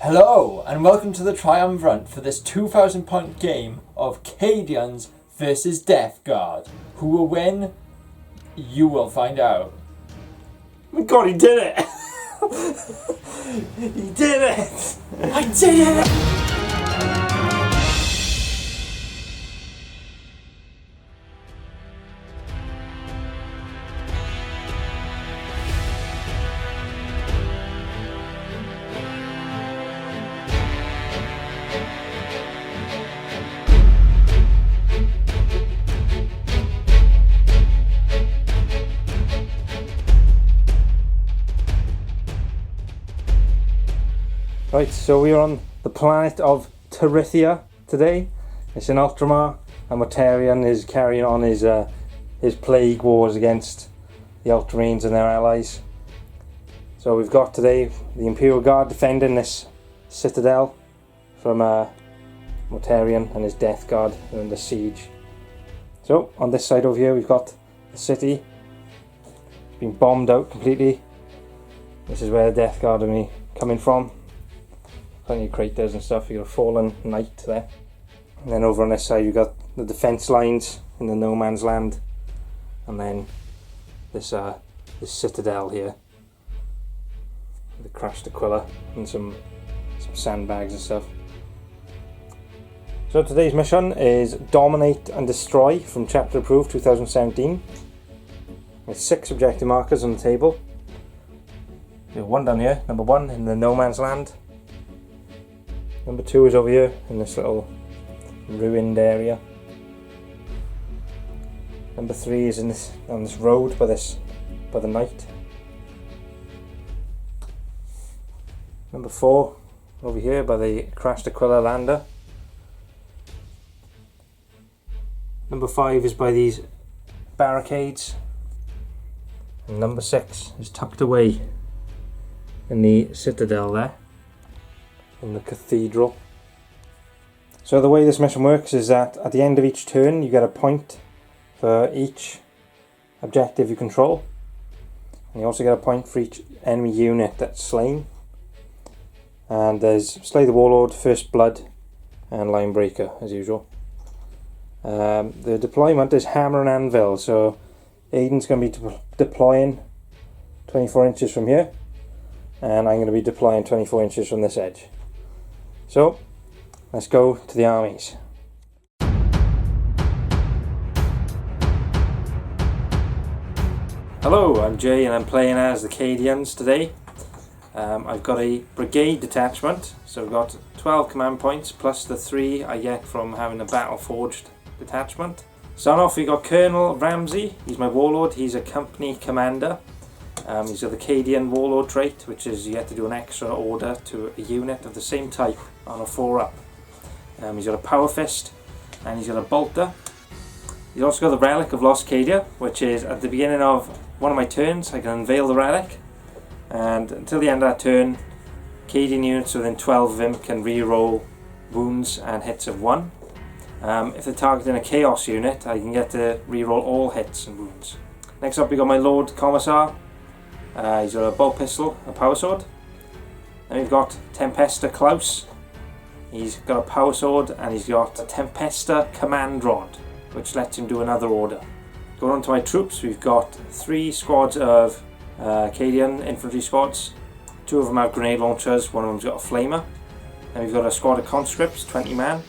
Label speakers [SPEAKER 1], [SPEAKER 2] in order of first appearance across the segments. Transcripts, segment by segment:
[SPEAKER 1] Hello and welcome to the Triumvirate for this 2,000 point game of CADIANS vs Death Guard. Who will win? You will find out.
[SPEAKER 2] Oh my god, he did it! He did it!
[SPEAKER 1] I did it!
[SPEAKER 2] Right, so we're on the planet of Terithia today. It's in Ultramar, and Mortarion is carrying on his plague wars against the Ultramarines and their allies. So we've got today the Imperial Guard defending this citadel from Mortarion and his Death Guard who are under siege. So on this side over here we've got the city. It's been bombed out completely. This is where the Death Guard are coming from. Plenty of craters and stuff. You've got a fallen knight there. And then over on this side you've got the defence lines in the no man's land. And then this citadel here. The crashed Aquila and some sandbags and stuff. So today's mission is Dominate and Destroy from Chapter Approved 2017. With 6 objective markers on the table. There's one down here, number 1 in the no man's land. Number 2 is over here in this little ruined area. Number 3 is on this road by the knight. Number 4 over here by the crashed Aquila lander. Number 5 is by these barricades. And number 6 is tucked away in the citadel there. In the cathedral. So the way this mission works is that at the end of each turn you get a point for each objective you control, and you also get a point for each enemy unit that's slain. And there's Slay the Warlord, First Blood and Line Breaker as usual. The deployment is Hammer and Anvil, so Aidan's going to be deploying 24 inches from here, and I'm going to be deploying 24 inches from this edge. So, let's go to the armies. Hello, I'm Jay and I'm playing as the CADIANs today. I've got a brigade detachment, so I've got 12 command points plus the 3 I get from having a battle forged detachment. Starting off, we've got Colonel Ramsey. He's my warlord, he's a company commander. He's got the CADIAN warlord trait, which is you get to do an extra order to a unit of the same type on a 4-up. He's got a power fist and he's got a bolter. He's also got the relic of Lost Cadia, which is at the beginning of one of my turns I can unveil the relic, and until the end of that turn CADIAN units within 12 of him can re-roll wounds and hits of 1. If they're targeting a chaos unit I can get to re-roll all hits and wounds. Next up we got my Lord Commissar. He's got a bolt pistol, a power sword. Then we've got Tempesta Klaus. He's got a power sword and he's got a Tempesta command rod, which lets him do another order. Going on to my troops, we've got 3 squads of CADIAN infantry squads. 2 of them have grenade launchers, one of them's got a flamer. Then we've got a squad of conscripts, 20 man.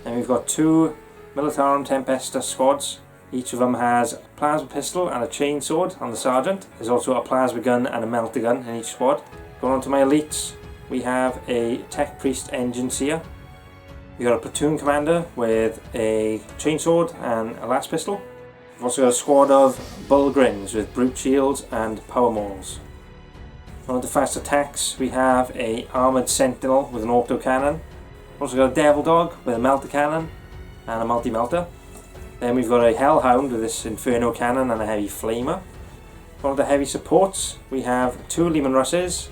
[SPEAKER 2] Then we've got 2 Militarum Tempesta squads. Each of them has a plasma pistol and a chainsword on the sergeant. There's also a plasma gun and a melter gun in each squad. Going on to my elites, we have a Tech Priest Engine Seer. We've got a platoon commander with a chainsword and a las pistol. We've also got a squad of Bullgrins with brute shields and power mauls. On to fast attacks, we have a armoured sentinel with an autocannon. We've also got a devil dog with a melter cannon and a multi-melter. Then we've got a Hellhound with this Inferno cannon and a heavy flamer. One of the heavy supports, we have 2 Leman Russes,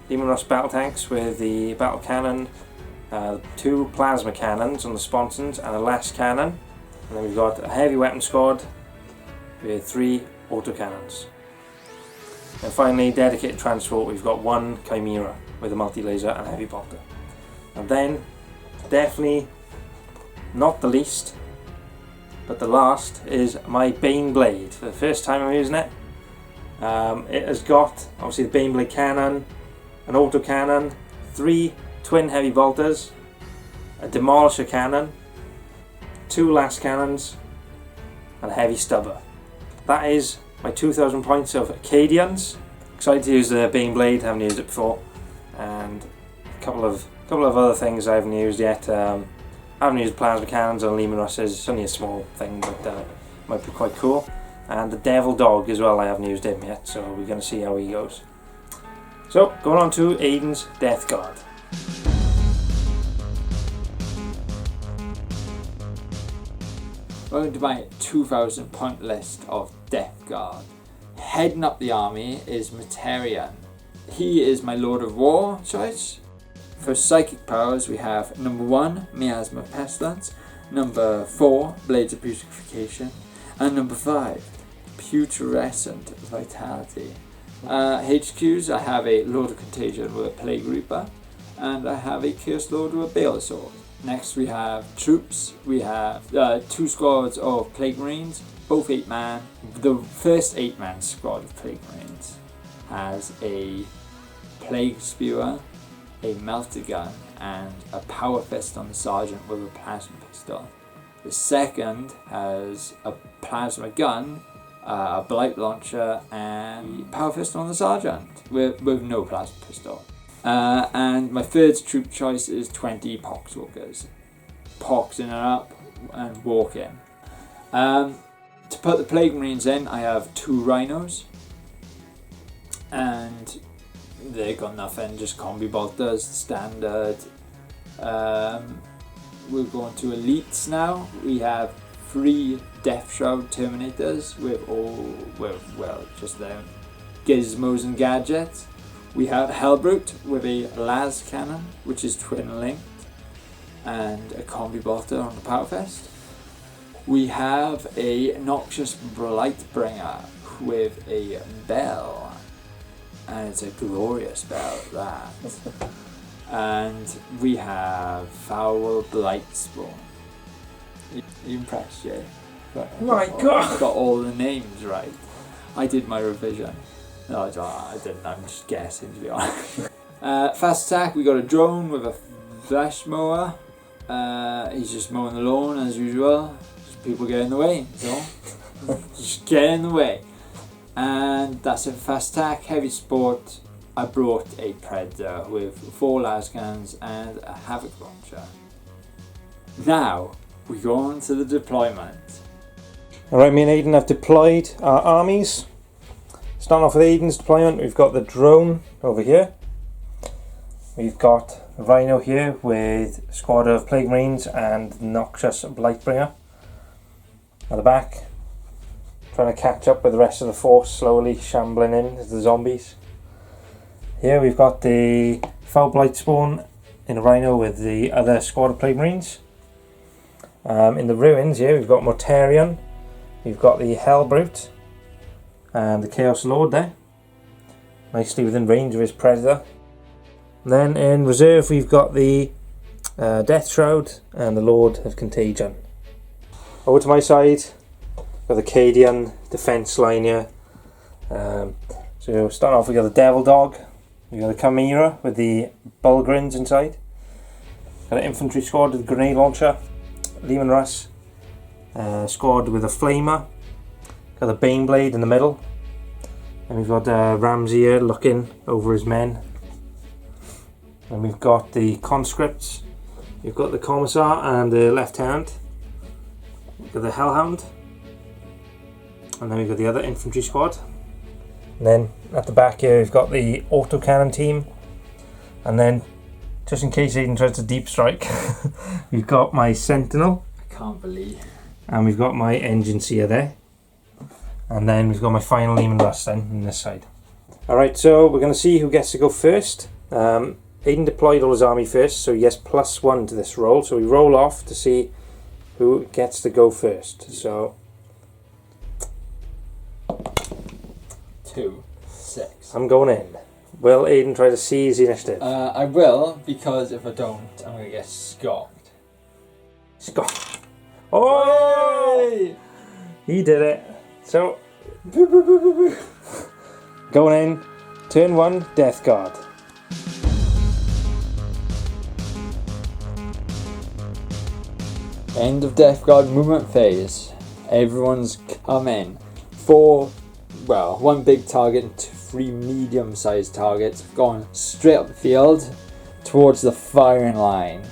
[SPEAKER 2] Leman Russ battle tanks with the battle cannon, 2 plasma cannons on the sponsons and a las cannon. And then we've got a heavy weapon squad with 3 autocannons. And finally, dedicated transport, we've got 1 Chimera. with a multi-laser and heavy bolter. And then, definitely not the least, but the last, is my Bane Blade. For the first time I'm using it. It has got, obviously, the Bane Blade cannon, an autocannon, 3 twin heavy bolters, a demolisher cannon, 2 last cannons, and a heavy stubber. That is my 2,000 points of CADIANs. Excited to use the Bane Blade, haven't used it before, and a couple of other things I haven't used yet. I haven't used plasma cannons or Lehman Russes. It's only a small thing, but might be quite cool. And the Devil Dog as well, I haven't used him yet, so we're going to see how he goes. So, going on to AIDAN'S Death Guard.
[SPEAKER 1] Welcome to my 2,000 point list of Death Guard. Heading up the army is Mortarion. He is my Lord of War choice. For psychic powers we have number 1, Miasma Pestilence, number 4, Blades of Putrefaction, and number 5, Putrescent Vitality. HQs, I have a Lord of Contagion with a Plague Reaper, and I have a Cursed Lord with a Bale Sword. Next we have troops. We have 2 squads of Plague Marines, both 8-man. The first 8-man squad of Plague Marines has a Plague Spewer, a Melter Gun, and a Power Fist on the Sergeant with a Plasma Pistol. The second has a Plasma Gun, a Blight Launcher, and Power Fist on the Sergeant with no Plasma Pistol. And my third troop choice is 20 Poxwalkers. Poxing it up and walking. To put the Plague Marines in, I have 2 Rhinos. And they got nothing, just combi bolters, standard. We're going to elites now. We have 3 Death Shroud Terminators with just their gizmos and gadgets. We have Hellbrute with a las cannon, which is twin linked, and a combi bolter on the Power Fist. We have a Noxious Blightbringer with a bell, and it's a glorious bell at that. And we have Foul Blightspawn. You impressed, Jay?
[SPEAKER 2] My God!
[SPEAKER 1] I got all the names right. I did my revision. No, I didn't. I'm just guessing, to be honest. Fast attack. We got a drone with a flash mower. He's just mowing the lawn as usual. Just people get in the way. So just get in the way. And that's it for fast attack. Heavy support. I brought a Predator with 4 lasguns and a Havoc launcher. Now we go on to the deployment.
[SPEAKER 2] Alright, me and Aidan have deployed our armies. Starting off with Aidan's deployment, we've got the drone over here. We've got the Rhino here with a squad of Plague Marines and Noxious Blightbringer. At the back, trying to catch up with the rest of the force, slowly shambling in as the zombies. Here we've got the Foul Blightspawn in a Rhino with the other squad of Plague Marines. In the ruins here we've got Mortarion, we've got the Hellbrute, and the Chaos Lord there, nicely within range of his Predator. And then in reserve we've got the Death Shroud and the Lord of Contagion. Over to my side, got the CADIAN defense line here. So starting off we got the Devil Dog, we got the Chimera with the Bulgrins inside, got an infantry squad with a grenade launcher, Lehman Russ, squad with a Flamer, got the Bane Blade in the middle, and we've got Ramsey here looking over his men. And we've got the conscripts, we've got the Commissar and the Lieutenant, we've got the Hellhound, and then we've got the other infantry squad. And then at the back here we've got the autocannon team, and then just in case Aidan tries to deep strike we've got my Sentinel.
[SPEAKER 1] I can't believe.
[SPEAKER 2] And we've got my engine seer there. And then we've got my final Lehman Russ then on this side. Alright, so we're going to see who gets to go first. Aidan deployed all his army first, so he gets +1 to this roll. So we roll off to see who gets to go first. So
[SPEAKER 1] 2, 6.
[SPEAKER 2] I'm going in. Will Aidan try to seize the initiative?
[SPEAKER 1] I will, because if I don't, I'm going to get scoffed.
[SPEAKER 2] Scott. Oh!
[SPEAKER 1] Yay!
[SPEAKER 2] He did it. So, going in, turn 1, Death Guard.
[SPEAKER 1] End of Death Guard movement phase. Everyone's come in. 1 big target and 3 medium-sized targets have gone straight up the field towards the firing line.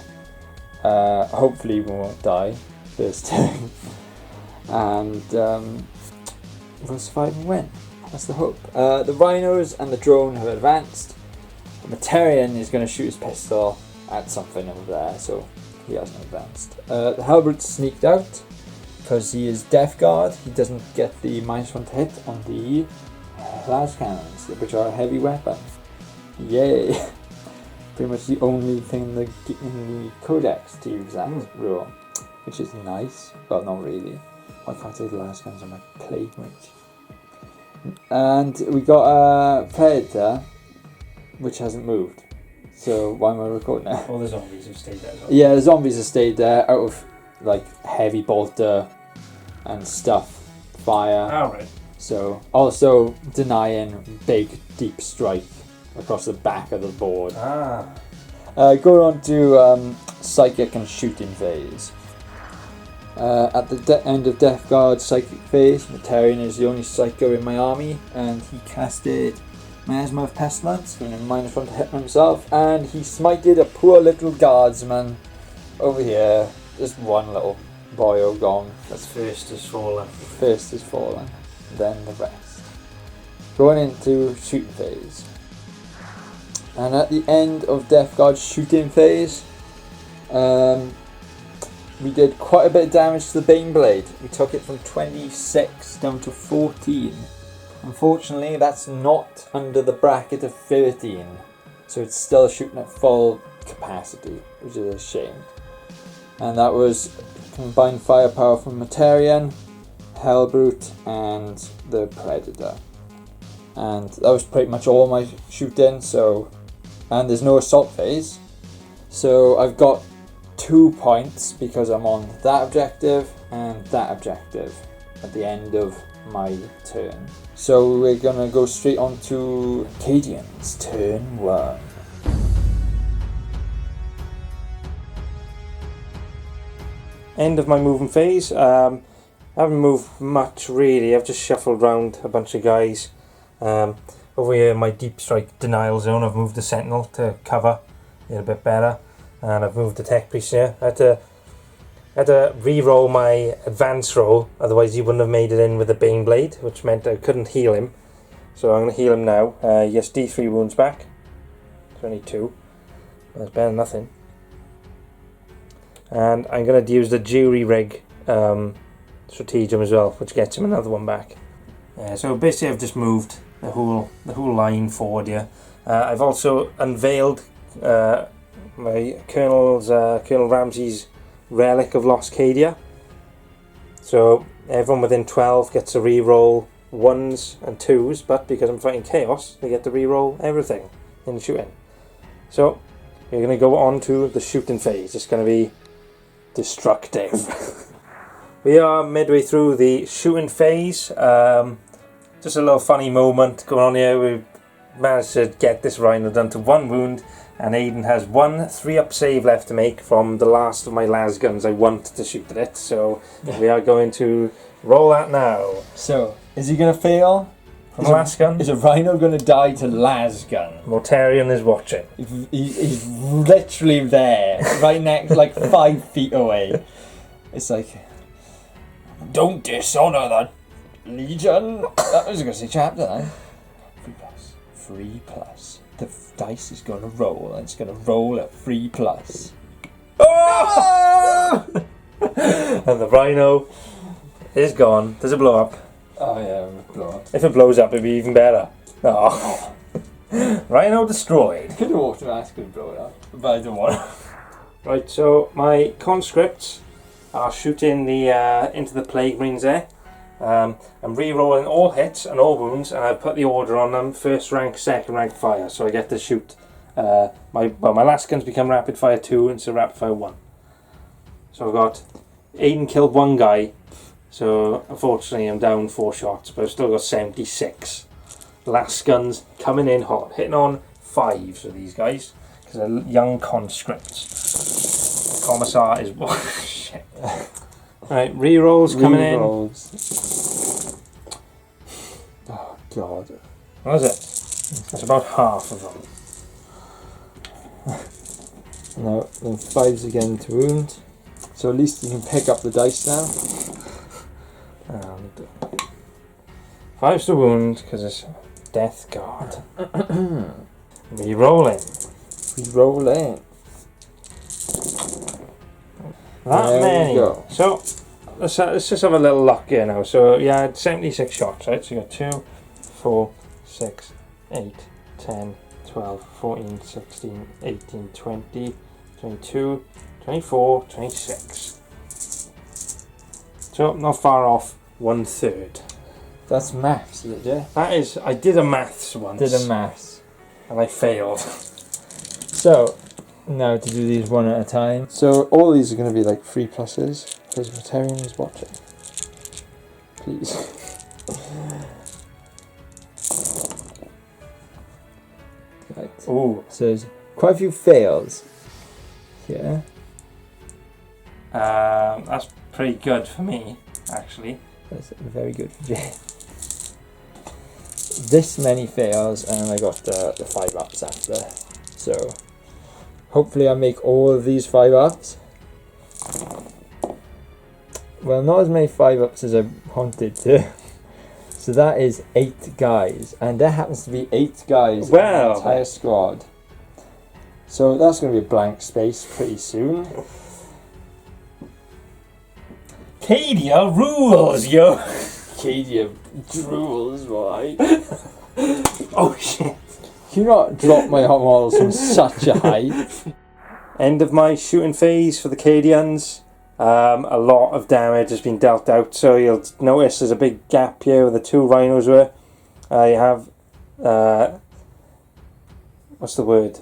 [SPEAKER 1] Hopefully we won't die this time. And we'll survive and win. That's the hope. The rhinos and the drone have advanced. The Mortarion is going to shoot his pistol at something over there, so he hasn't advanced. The halberd sneaked out because he is Death Guard. He doesn't get the -1 to hit on the las cannons, which are a heavy weapon. Yay! Pretty much the only thing in the codex to use that rule, which is nice, but not really. Why can't I take the las cannons on my plague mage? And we got a Predator, which hasn't moved. So why am I recording now?
[SPEAKER 2] All the zombies have stayed there as well.
[SPEAKER 1] Yeah, the zombies have stayed there out of like heavy bolter and stuff, fire.
[SPEAKER 2] Alright.
[SPEAKER 1] So also denying big deep strike across the back of the board. Going on to psychic and shooting phase. At the end of Death Guard psychic phase, Mortarion is the only psycho in my army, and he casted Miasma of Pestilence, going in -1 to hit himself, and he smited a poor little guardsman over here. Just one little boyo gone.
[SPEAKER 2] That's first is fallen.
[SPEAKER 1] First is fallen, then the rest. Going into shooting phase. And at the end of Death Guard's shooting phase, we did quite a bit of damage to the Baneblade. We took it from 26 down to 14. Unfortunately, that's not under the bracket of 13, so it's still shooting at full capacity, which is a shame. And that was combined firepower from Mortarion, Hellbrute, and the Predator. And that was pretty much all my shooting. So, and there's no assault phase, so I've got 2 points because I'm on that objective and that objective at the end of my turn. So we're gonna go straight on to CADIAN's turn 1.
[SPEAKER 2] End of my moving phase. I haven't moved much really. I've just shuffled around a bunch of guys. Over here in my deep strike denial zone, I've moved the sentinel to cover a little bit better, and I've moved the tech priest here. I had to re-roll my advance roll, otherwise he wouldn't have made it in with the Baneblade, which meant I couldn't heal him. So I'm going to heal him now. Yes, D3 wounds back. 22. That's better than nothing. And I'm going to use the jury rig stratagem as well, which gets him another one back. So basically I've just moved the whole line forward here. I've also unveiled my Colonel Ramsey's relic of Lost Cadia. So everyone within 12 gets to re-roll 1s and 2s, but because I'm fighting chaos, they get to re-roll everything in the shooting. So we're going to go on to the shooting phase. It's going to be destructive. We are midway through the shooting phase. Just a little funny moment going on here. We managed to get this rhino down to 1 wound, and Aidan has 1 3-up save left to make from the last of my las guns I want to shoot at it. So we are going to roll that now.
[SPEAKER 1] So, is he going to fail?
[SPEAKER 2] From las gun?
[SPEAKER 1] Is a rhino going to die to las gun?
[SPEAKER 2] Mortarion is watching.
[SPEAKER 1] He's literally there, right next, like 5 feet away. It's like, don't dishonor the Legion. I was going to say chapter then. 3+. The dice is going to roll, and it's going to roll at 3+.
[SPEAKER 2] Oh! And the rhino is gone. Does it blow up?
[SPEAKER 1] Oh yeah, it would blow up.
[SPEAKER 2] If it blows up, it'd be even better. Oh. Rhino destroyed.
[SPEAKER 1] Could have automatically blow it up, but I don't want to.
[SPEAKER 2] Right, so my conscripts are shooting the into the plague marines there. I'm re-rolling all hits and all wounds, and I've put the order on them: first rank, second rank, fire. So I get to shoot. My last gun's become rapid fire 2 instead of rapid fire 1. So I've got Aiden killed one guy, so unfortunately I'm down 4 shots, but I've still got 76. Last gun's coming in hot, hitting on 5s with these guys because they're young conscripts. Commissar is shit. Right, re-rolls coming in.
[SPEAKER 1] Oh god.
[SPEAKER 2] What is it? That's about half of them.
[SPEAKER 1] Now, then 5s again to wound. So at least you can pick up the dice now.
[SPEAKER 2] And 5s to wound because it's Death Guard. Re-rolling.
[SPEAKER 1] Re-roll in.
[SPEAKER 2] That
[SPEAKER 1] There
[SPEAKER 2] many.
[SPEAKER 1] we go.
[SPEAKER 2] So let's just have a little luck here now. So yeah, I had 76 shots, right? So you got 2, 4, 6, 8, 10, 12, 14, 16, 18, 20, 22, 24, 26. So not far off 1/3.
[SPEAKER 1] That's maths, is it, yeah?
[SPEAKER 2] That is, I did a maths once.
[SPEAKER 1] Did a maths.
[SPEAKER 2] And I failed.
[SPEAKER 1] So, now to do these one at a time. So all these are going to be like 3 pluses, because Mortarion is watching. Please. Right.
[SPEAKER 2] Ooh.
[SPEAKER 1] So there's quite a few fails here.
[SPEAKER 2] That's pretty good for me, actually.
[SPEAKER 1] That's very good for Jay. This many fails, and I got the 5-ups after. So hopefully I make all of these 5-ups. Well, not as many 5-ups as I wanted to. So that is 8 guys, and there happens to be 8 guys in the entire squad. So that's going to be a blank space pretty soon.
[SPEAKER 2] Cadia rules, yo!
[SPEAKER 1] Cadia drools, right?
[SPEAKER 2] Oh shit.
[SPEAKER 1] Can you not drop my hot models from such a height?
[SPEAKER 2] End of my shooting phase for the Cadians. A lot of damage has been dealt out, so you'll notice there's a big gap here where the 2 rhinos were. You have what's the word?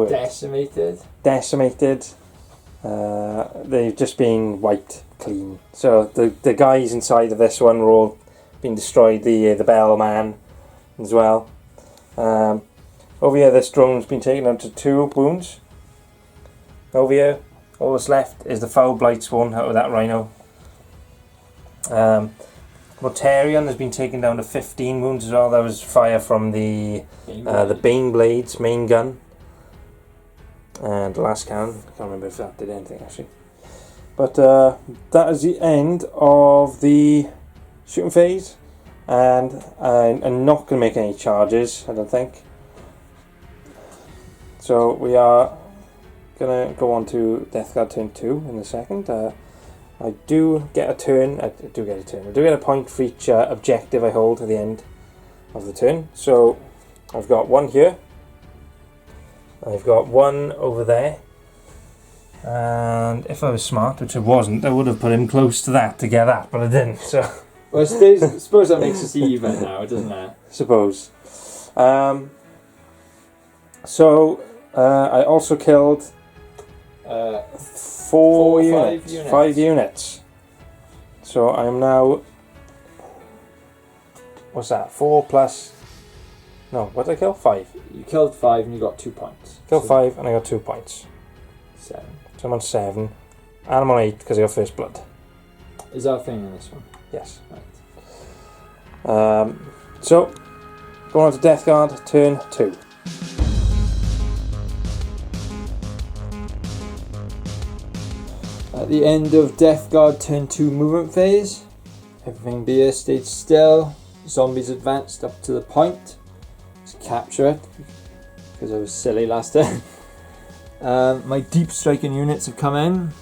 [SPEAKER 1] Decimated.
[SPEAKER 2] Decimated. They've just been wiped clean. So the guys inside of this one were all been destroyed. The bellman as well. Over here, this drone's been taken out to 2 wounds. Over here, all that's left is the foul blight spawn out of that rhino. Mortarion has been taken down to 15 wounds as well. That was fire from the Bane Blades main gun. And the last cannon, I can't remember if that did anything actually. But that is the end of the shooting phase. And I'm not going to make any charges, I don't think. So we are going to go on to Death Guard turn 2 in a second. I do get a turn. I do get a point for each objective I hold at the end of the turn. So I've got 1 here. I've got 1 over there. And if I was smart, which I wasn't, I would have put him close to that to get that, but I didn't. So
[SPEAKER 1] Well, I suppose that makes us even now, doesn't it?
[SPEAKER 2] suppose. So I also killed 4 units, 5 units. So I'm now, what's that? 4 plus. No, what did I kill? 5.
[SPEAKER 1] You killed 5 and you got 2 points.
[SPEAKER 2] Killed 5 and I got 2 points.
[SPEAKER 1] 7.
[SPEAKER 2] So I'm on 7. And I'm on 8 because I got first blood.
[SPEAKER 1] Is that a thing in this one?
[SPEAKER 2] Yes.
[SPEAKER 1] Right.
[SPEAKER 2] So going on to Death Guard turn 2.
[SPEAKER 1] At the end of Death Guard turn 2 movement phase, everything here stayed still. Zombies advanced up to the point to capture it because I was silly last turn. My deep striking units have come in.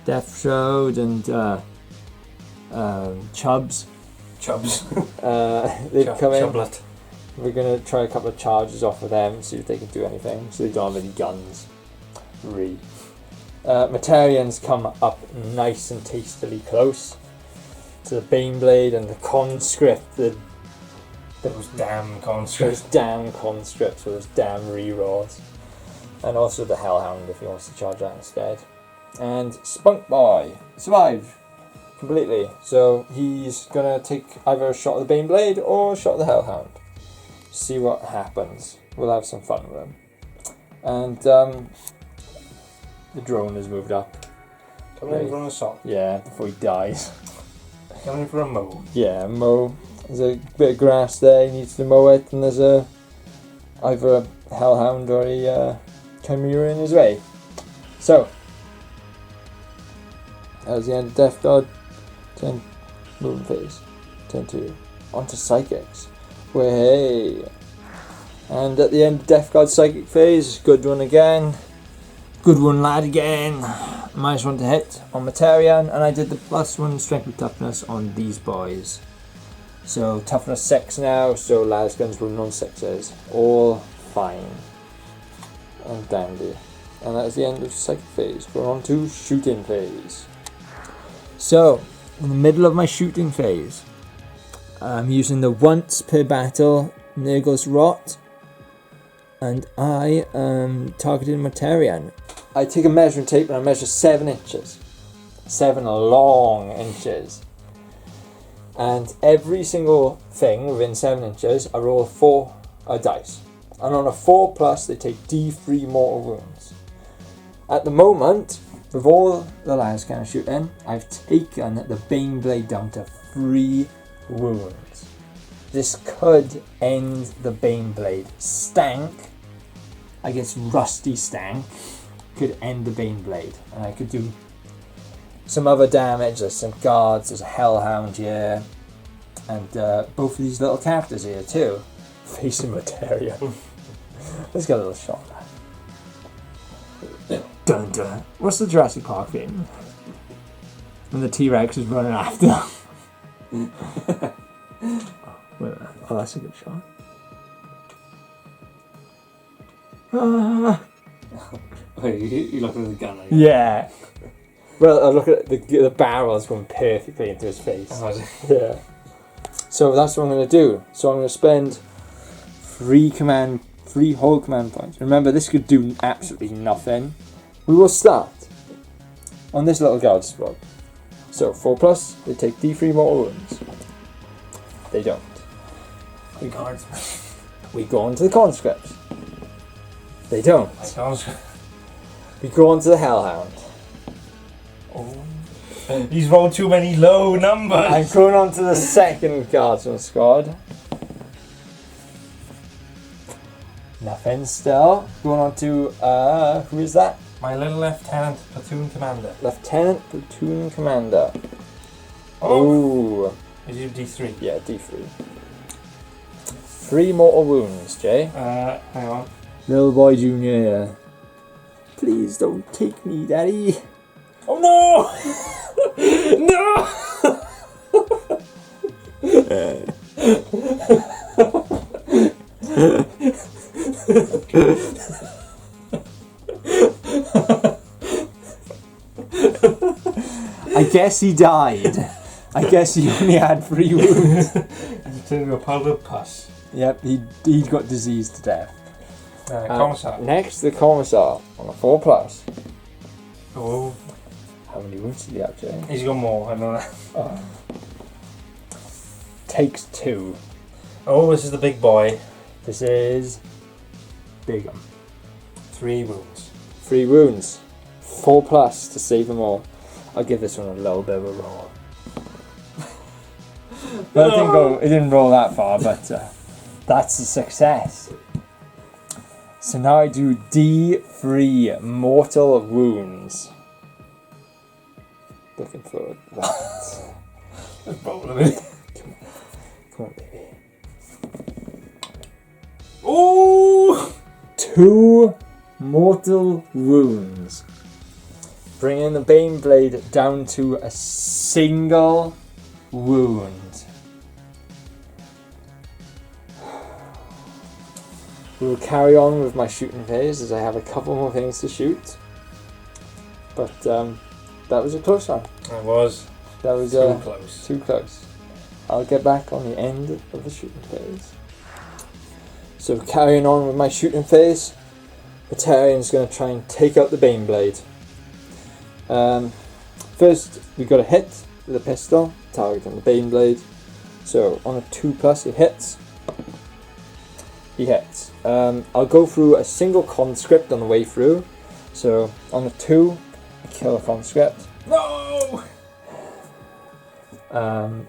[SPEAKER 1] Death Shroud and Chubbs. They've come in.
[SPEAKER 2] Chublet.
[SPEAKER 1] We're going to try a couple of charges off of them, see if they can do anything. So they don't have any guns. Mortarion's come up nice and tastily close the Baneblade and the Conscript.
[SPEAKER 2] Those damn conscripts.
[SPEAKER 1] Those damn conscripts with those damn rerolls. And also the Hellhound if he wants to charge that instead. And Spunk Boy survived completely. So he's gonna take either a shot of the Baneblade or a shot of the Hellhound. See what happens. We'll have some fun with him. And the drone has moved up.
[SPEAKER 2] Coming in for an assault.
[SPEAKER 1] Yeah, before he dies.
[SPEAKER 2] Coming in for a mow.
[SPEAKER 1] Yeah, mow. There's a bit of grass there, he needs to mow it, and there's either a Hellhound or a Chimera in his way. So, that was the end of Death Guard. 10 moving phase. 10-2. On to Psychics. Way. And at the end of Death Guard Psychic phase, good one again. Good one, lad, again. -1 to hit on Mortarion, and I did the +1 strength and toughness on these boys. So toughness 6 now, so las guns running on 6s. All fine. And dandy. And that is the end of Psychic phase. We're on to Shooting phase. So, in the middle of my shooting phase, I'm using the once per battle Nurgle's Rot, and I am targeting Mortarion. I take a measuring tape and I measure 7 inches. 7 long inches. And every single thing within 7 inches, I roll 4 dice. And on a 4+, they take D3 mortal wounds. At the moment, with all the lads kind of shooting, I've taken the Baneblade down to 3 wounds. This could end the Baneblade. Stank, I guess Rusty Stank, could end the Baneblade. And I could do some other damage. There's some guards, there's a Hellhound here, and both of these little characters here too. Facing Mortarion. Let's get a little shot there. Dun dun. What's the Jurassic Park thing? When the T-Rex is running after. Oh, that's a good shot.
[SPEAKER 2] Wait, you looking at the gun? Right?
[SPEAKER 1] Yeah. Well, I look at the barrel's going perfectly into his face.
[SPEAKER 2] Oh,
[SPEAKER 1] yeah. So that's what I'm going to do. So I'm going to spend 3 whole command points. Remember, this could do absolutely nothing. We will start on this little guard squad. So 4+, they take D3 mortal wounds. They don't. We go on to the conscripts. They don't. We go on to the Hellhound.
[SPEAKER 2] Oh. He's rolled too many low numbers.
[SPEAKER 1] I'm going on to the second guardsman squad. Nothing still. Going on to, who is that?
[SPEAKER 2] My little Lieutenant Platoon Commander.
[SPEAKER 1] Lieutenant Platoon Commander.
[SPEAKER 2] Oh.
[SPEAKER 1] Ooh.
[SPEAKER 2] Is you D3?
[SPEAKER 1] Yeah, D3. 3 mortal wounds, Jay.
[SPEAKER 2] Hang on.
[SPEAKER 1] Little boy junior here. Please don't take me, Daddy.
[SPEAKER 2] Oh no!
[SPEAKER 1] I guess he died. I guess he only had 3 wounds.
[SPEAKER 2] He turned into a powder pus.
[SPEAKER 1] Yep, he got diseased to death.
[SPEAKER 2] Commissar.
[SPEAKER 1] Next, the Commissar on a 4+.
[SPEAKER 2] Oh.
[SPEAKER 1] How many wounds did he have, Jay?
[SPEAKER 2] He's got more, I know that.
[SPEAKER 1] Oh. Takes 2.
[SPEAKER 2] Oh, this is the big boy.
[SPEAKER 1] This is Bigum.
[SPEAKER 2] 3 wounds.
[SPEAKER 1] 3 wounds. 4+ to save them all. I'll give this one a little bit of a roll. Well, it didn't roll that far, but that's a success. So now I do D3 mortal wounds. Looking for that.
[SPEAKER 2] That's probably it.
[SPEAKER 1] Come on, baby.
[SPEAKER 2] Oh!
[SPEAKER 1] 2 mortal wounds. Bringing the Baneblade down to a single wound. We will carry on with my shooting phase as I have a couple more things to shoot. But that was a close one.
[SPEAKER 2] It was.
[SPEAKER 1] That was
[SPEAKER 2] too close.
[SPEAKER 1] Too close. I'll get back on the end of the shooting phase. So carrying on with my shooting phase, Mortarion's going to try and take out the Baneblade. First, we got a hit with a pistol, targeting the Baneblade. So on a 2+, it hits. He hits. I'll go through a single conscript on the way through. So on a 2, I kill a conscript.
[SPEAKER 2] No!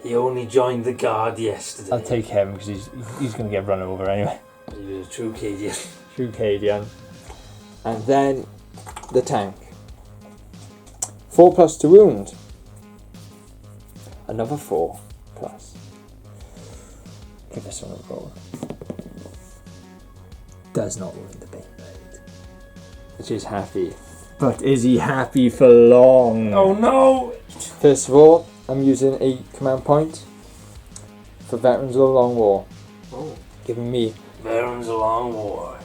[SPEAKER 2] He only joined the guard yesterday.
[SPEAKER 1] I'll take him because he's going to get run over anyway.
[SPEAKER 2] He was a true CADIAN.
[SPEAKER 1] True CADIAN. And then the tank. 4+ to wound. Another 4+. Give this one a roll. Does not wound the Baneblade. Which is happy. But is he happy for long?
[SPEAKER 2] Oh no!
[SPEAKER 1] First of all, I'm using a command point for Veterans of the Long War.
[SPEAKER 2] Oh.
[SPEAKER 1] Giving me
[SPEAKER 2] Veterans of the Long War.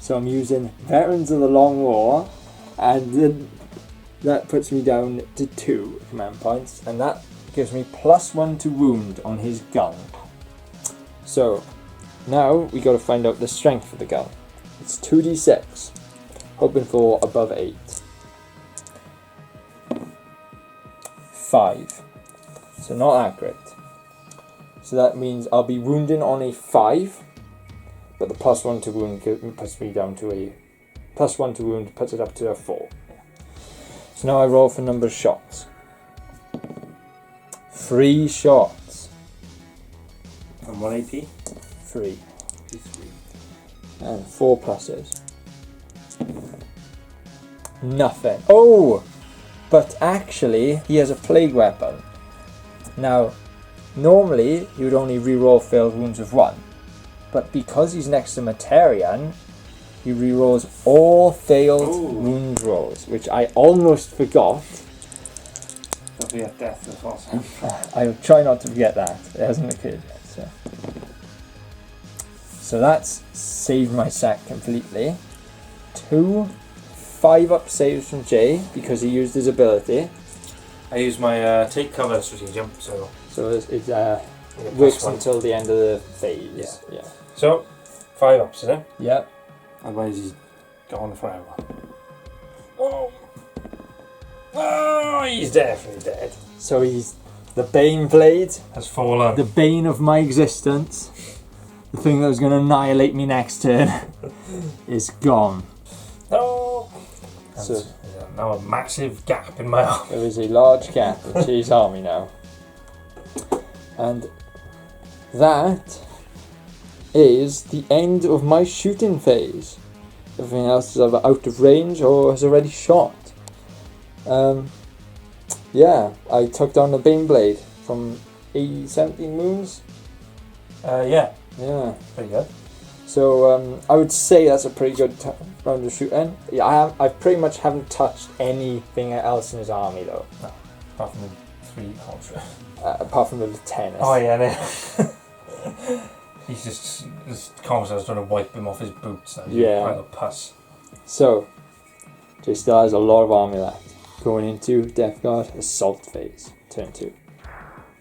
[SPEAKER 1] So I'm using Veterans of the Long War, and then that puts me down to 2 command points, and that gives me +1 to wound on his gun. So now we got to find out the strength of the gun. It's 2d6, hoping for above 8. 5. So not that great. So that means I'll be wounding on a 5, but the +1 to wound puts me down to a +1 to wound, puts it up to a 4. So now I roll for number of shots. 3 shots.
[SPEAKER 2] And 1 AP?
[SPEAKER 1] 3. And 4 pluses. Nothing. Oh! But actually, he has a plague weapon. Now, normally, you would only reroll failed wounds with 1. But because he's next to Mortarion, he rerolls all failed wound rolls, which I almost forgot.
[SPEAKER 2] There'll be a death as well.
[SPEAKER 1] I'll try not to forget that. It hasn't occurred yet. So that's saved my sack completely. 2 5-up saves from Jay because he used his ability.
[SPEAKER 2] I use my take cover stratagem, so
[SPEAKER 1] it works until the end of the phase. Yeah.
[SPEAKER 2] So 5 ups, is it?
[SPEAKER 1] Yep.
[SPEAKER 2] Otherwise he's gone forever. Oh, he's definitely dead.
[SPEAKER 1] So he's the Baneblade
[SPEAKER 2] Has fallen.
[SPEAKER 1] the bane of my existence, the thing that was going to annihilate me next turn, is gone.
[SPEAKER 2] No.
[SPEAKER 1] So
[SPEAKER 2] There's now a massive gap in my arm.
[SPEAKER 1] there is a large gap in Jay's army now. And that is the end of my shooting phase. Everything else is either out of range or has already shot. Yeah, I took down the Baneblade from 17 wounds.
[SPEAKER 2] Yeah,
[SPEAKER 1] Yeah.
[SPEAKER 2] pretty good.
[SPEAKER 1] So I would say that's a pretty good round of shooting. Yeah, I pretty much haven't touched anything else in his army though.
[SPEAKER 2] No, apart from the 3 contra.
[SPEAKER 1] Apart from the lieutenant.
[SPEAKER 2] Oh yeah, he's just Commodus's trying to wipe him off his boots now.
[SPEAKER 1] Yeah.
[SPEAKER 2] Pile of pus.
[SPEAKER 1] So Jay still has a lot of army left. Going into Death Guard Assault phase, turn 2.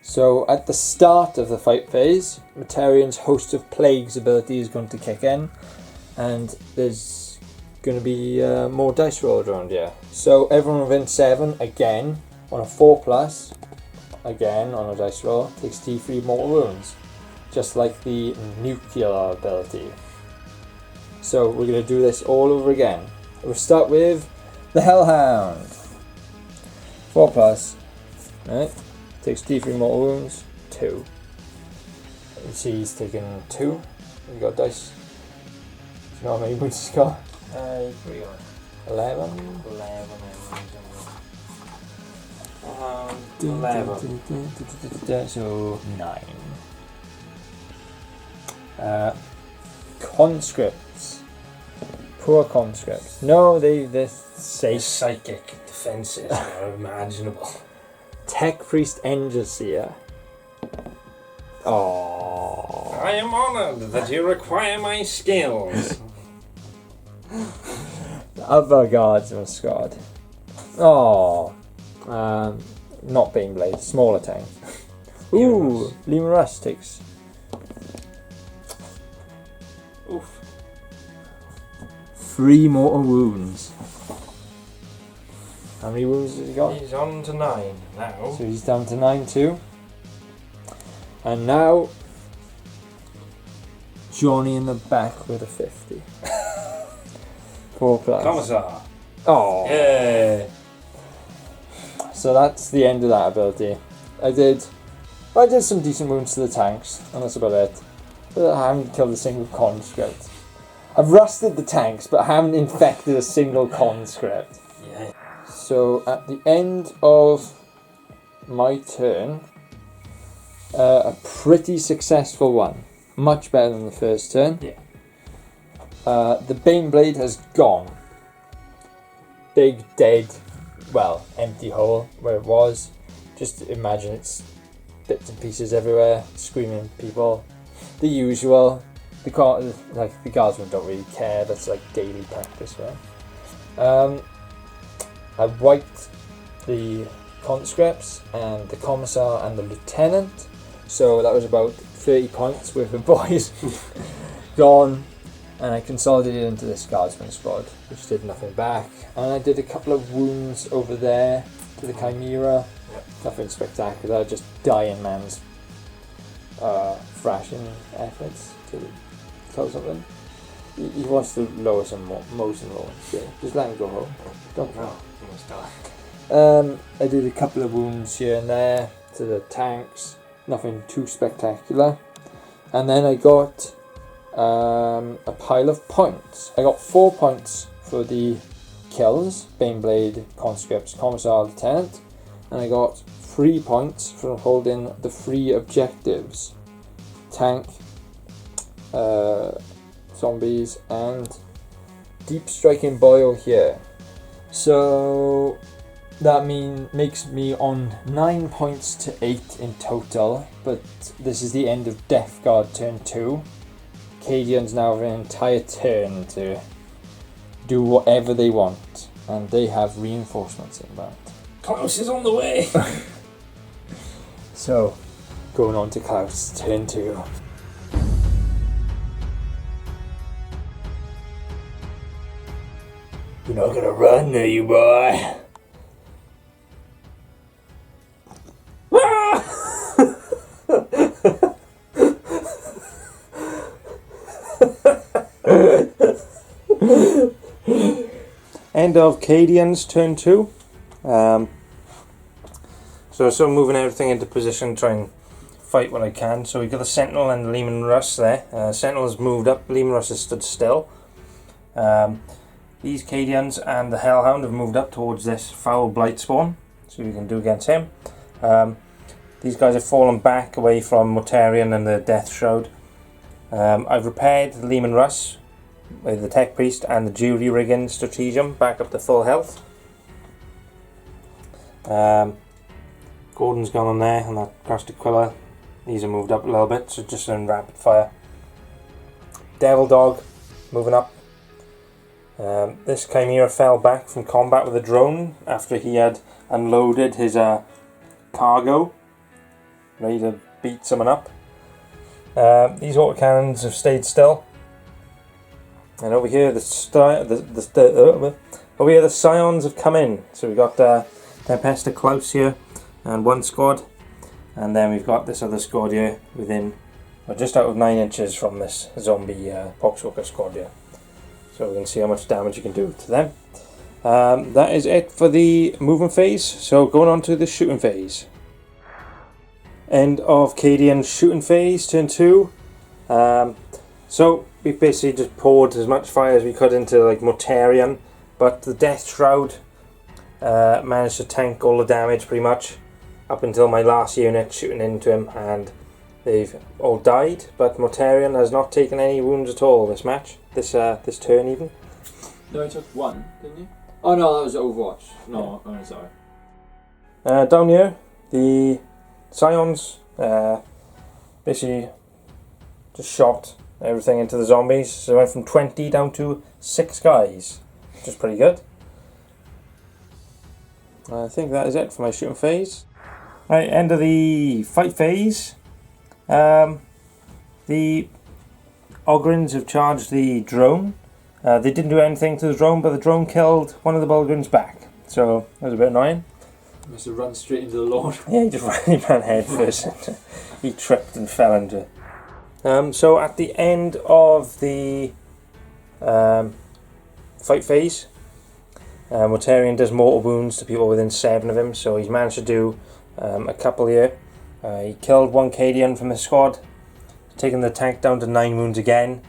[SPEAKER 1] So at the start of the fight phase, Mortarion's Host of Plagues ability is going to kick in, and there's going to be more dice rolled around here. So everyone within 7, again, on a 4+, again on a dice roll, takes D3 mortal wounds, just like the nuclear ability. So we're going to do this all over again. We'll start with the Hellhound. 4+, right? Takes D3 mortal wounds, 2. You see he's taken 2. We got dice. Do you know how many wounds he's got? 11. 11. So 9. Conscripts. Poor conscripts. No, they're safe.
[SPEAKER 2] Psychic defenses are imaginable.
[SPEAKER 1] Tech Priest Engelseer. Oh.
[SPEAKER 2] I am honoured that you require my skills.
[SPEAKER 1] The other guards were squad. Oh. not Baneblade, smaller tank. Ooh, Leman Russ takes.
[SPEAKER 2] Oof.
[SPEAKER 1] 3 mortal wounds. How many wounds has he got?
[SPEAKER 2] He's on to 9 now.
[SPEAKER 1] So he's down to 9 too. And now Johnny in the back with a 50. 4 plus.
[SPEAKER 2] Commissar.
[SPEAKER 1] Oh.
[SPEAKER 2] Yeah.
[SPEAKER 1] So that's the end of that ability. I did some decent wounds to the tanks, and that's about it. But I haven't killed a single conscript. I've rusted the tanks, but I haven't infected a single conscript.
[SPEAKER 2] Yeah.
[SPEAKER 1] So at the end of my turn, a pretty successful one. Much better than the first turn.
[SPEAKER 2] Yeah.
[SPEAKER 1] The Baneblade has gone. Big, dead, well, empty hole where it was. Just imagine it's bits and pieces everywhere, screaming people. The usual. The guardsmen don't really care. That's like daily practice, right? I wiped the conscripts and the commissar and the lieutenant. So that was about 30 points worth of boys gone. And I consolidated into this guardsman squad, which did nothing back. And I did a couple of wounds over there to the Chimera.
[SPEAKER 2] Yep.
[SPEAKER 1] Nothing spectacular, just dying man's thrashing efforts to kill something. He wants to lower some mows and lawns. Yeah, just let him go home. Don't
[SPEAKER 2] No, he must die.
[SPEAKER 1] I did a couple of wounds here and there to the tanks. Nothing too spectacular. And then I got a pile of points. I got 4 points for the kills, Baneblade, conscripts, commissar, lieutenant, and I got 3 points for holding the 3 objectives: tank, zombies, and deep striking boil here. So that makes me on 9 points to 8 in total, but this is the end of Death Guard turn 2. CADIANs now have an entire turn to do whatever they want, and they have reinforcements in that.
[SPEAKER 2] Klaus is on the way!
[SPEAKER 1] So, going on to Klaus, turn 2. You're not gonna run, are you, boy?
[SPEAKER 2] End of CADIAN's turn 2. So moving everything into position, try and fight what I can. So we've got the Sentinel and Leman Russ there. Sentinel's moved up, Leman Russ has stood still. These CADIANs and the Hellhound have moved up towards this foul blight spawn. See what we can do against him. These guys have fallen back away from Mortarion and the Death Shroud. I've repaired the Leman Russ with the Tech Priest and the Jury Rigging Stratagem back up to full health. Gordon's gone on there, and that Caustic Quiller. These are moved up a little bit, so just in rapid fire. Devil Dog moving up. This Chimera fell back from combat with a drone after he had unloaded his cargo, ready to beat someone up. These autocannons have stayed still. And over here the Scions have come in. So we've got Tempesta Klaus here and one squad, and then we've got this other squad here within, just out of 9 inches from this zombie Poxwalker squad here. So we can see how much damage you can do to them. That is it for the movement phase. So going on to the shooting phase. End of CADIAN's shooting phase, turn 2. So we basically just poured as much fire as we could into like Mortarion, but the Death Shroud managed to tank all the damage pretty much up until my last unit shooting into him, and they've all died. But Mortarion has not taken any wounds at all this match, this turn even.
[SPEAKER 1] No, I took 1, didn't you? Oh no, that was Overwatch. No, I'm sorry.
[SPEAKER 2] Down here, the Scions basically just shot everything into the zombies, so it went from 20 down to 6 guys, which is pretty good. I think that is it for my shooting phase. Right, end of the fight phase. The Ogrins have charged the drone. They didn't do anything to the drone, but the drone killed one of the Bulgrins back. So that was a bit annoying.
[SPEAKER 1] Must have run straight into the Lord.
[SPEAKER 2] Yeah, he just ran head first. He tripped and fell into it. So at the end of the fight phase, Mortarion does mortal wounds to people within 7 of him, so he's managed to do a couple here. He killed one CADIAN from the squad, taking the tank down to 9 wounds again,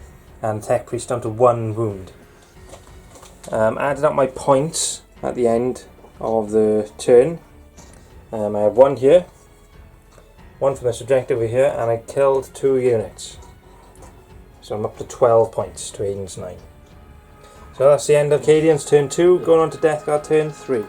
[SPEAKER 2] and the tech priest down to 1 wound. Added up my points at the end of the turn. I have 1 here, 1 from this objective over here, and I killed 2 units. So I'm up to 12 points to Aidan's 9. So that's the end of CADIAN's turn 2, going on to Death Guard turn 3.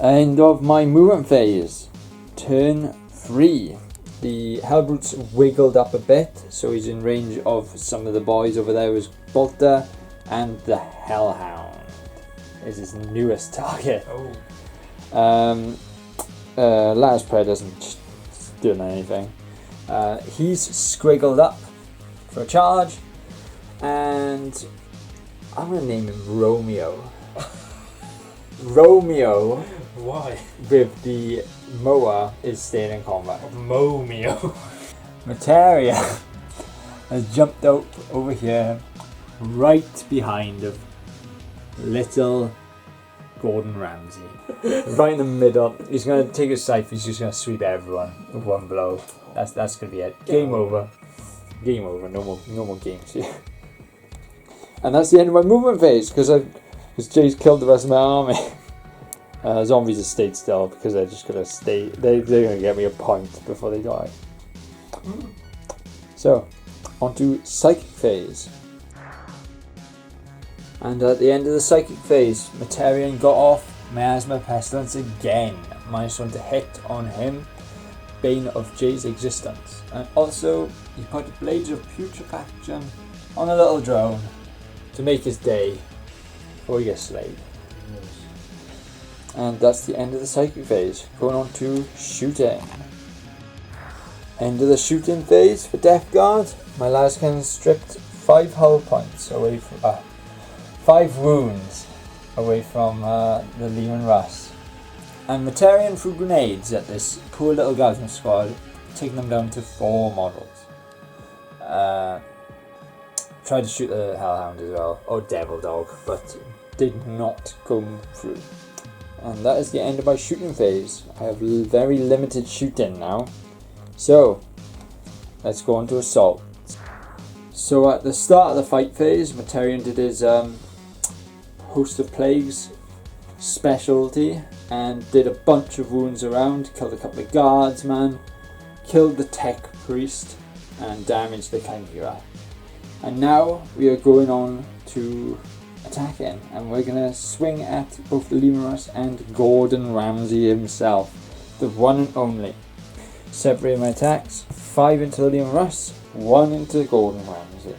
[SPEAKER 1] End of my movement phase. Turn 3. The Hellbrute's wiggled up a bit, so he's in range of some of the boys over there. Was Bolter and the Hellhound is his newest target. Last Prayer doesn't do anything. He's squiggled up for a charge, and I'm going to name him Romeo. Romeo.
[SPEAKER 2] Why?
[SPEAKER 1] With the Moa is staying in combat.
[SPEAKER 2] Momeo.
[SPEAKER 1] Mortarion has jumped up over here, right behind of little Gordon Ramsay. Right in the middle. He's going to take his scythe. He's just going to sweep everyone with 1 blow. That's going to be it. Game over. Game over. No more games here. And that's the end of my movement phase because Jay's killed the rest of my army. Zombies have stayed still because they're just going to stay. They're going to get me a point before they die. So, on to Psychic phase. And at the end of the Psychic phase, Mortarion got off Miasma Pestilence again. -1 to hit on him. Bane of Jay's existence. And also, he put Blades of Putrefaction on a little drone to make his day before he gets slayed. And that's the end of the Psychic phase. Going on to shooting. End of the shooting phase for Death Guard. My Lascan stripped 5 hull points away from 5 wounds away from the Leman Russ. And Mortarion threw grenades at this poor little Guardsman squad, taking them down to 4 models. Tried to shoot the Hellhound as well, or Devil Dog, but did not come through. And that is the end of my shooting phase. I have very limited shooting now. So, let's go on to assault. So at the start of the fight phase, Mortarion did his Host of Plagues specialty and did a bunch of wounds around, killed a couple of guardsmen, killed the tech priest and damaged the Chimera. And now we are going on to attacking, and we're going to swing at both the Leman and Gordon Ramsay himself, the one and only. Separate my attacks, 5 into the Leman, 1 into Gordon Ramsay.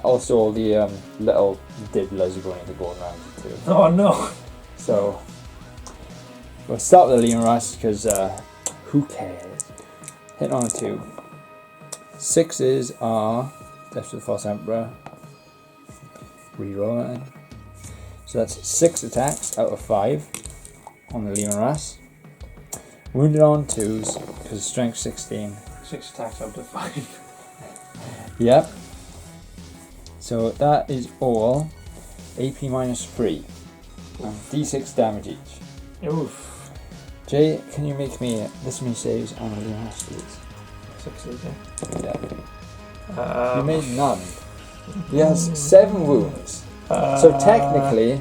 [SPEAKER 1] Also all the little dibblers are going into Gordon Ramsay too.
[SPEAKER 2] Oh no!
[SPEAKER 1] So we'll start with the Leman because who cares? Hit on a 2. 6s are Death to the False Emperor. Reroll it. So that's 6 attacks out of 5 on the Leman. Wounded on 2s because strength 16.
[SPEAKER 2] 6 attacks out of 5.
[SPEAKER 1] Yep. So that is all AP -3 and D6 damage each.
[SPEAKER 2] Oof.
[SPEAKER 1] Jay, can you make me this many saves on the Leman, please?
[SPEAKER 2] 6,
[SPEAKER 1] Yeah. You made none. He has 7 wounds. So technically,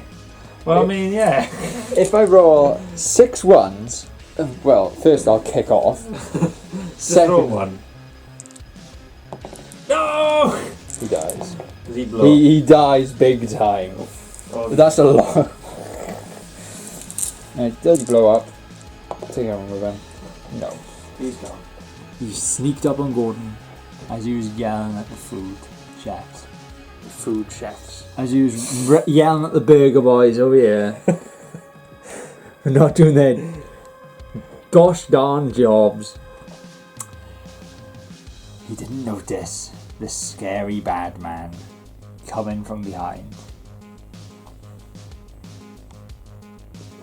[SPEAKER 2] well, I mean, yeah.
[SPEAKER 1] if I roll 6 ones, well, first I'll kick off.
[SPEAKER 2] Just roll 1. No!
[SPEAKER 1] He dies.
[SPEAKER 2] Does he blow?
[SPEAKER 1] He dies big time.
[SPEAKER 2] Oh,
[SPEAKER 1] But that's a lot. Right, does he blow up? Take on with him. No.
[SPEAKER 2] he's gone.
[SPEAKER 1] He sneaked up on Gordon as he was yelling at the food chefs.
[SPEAKER 2] food chefs.
[SPEAKER 1] As you was yelling at the burger boys over here for not doing their gosh darn jobs. He didn't notice the scary bad man coming from behind.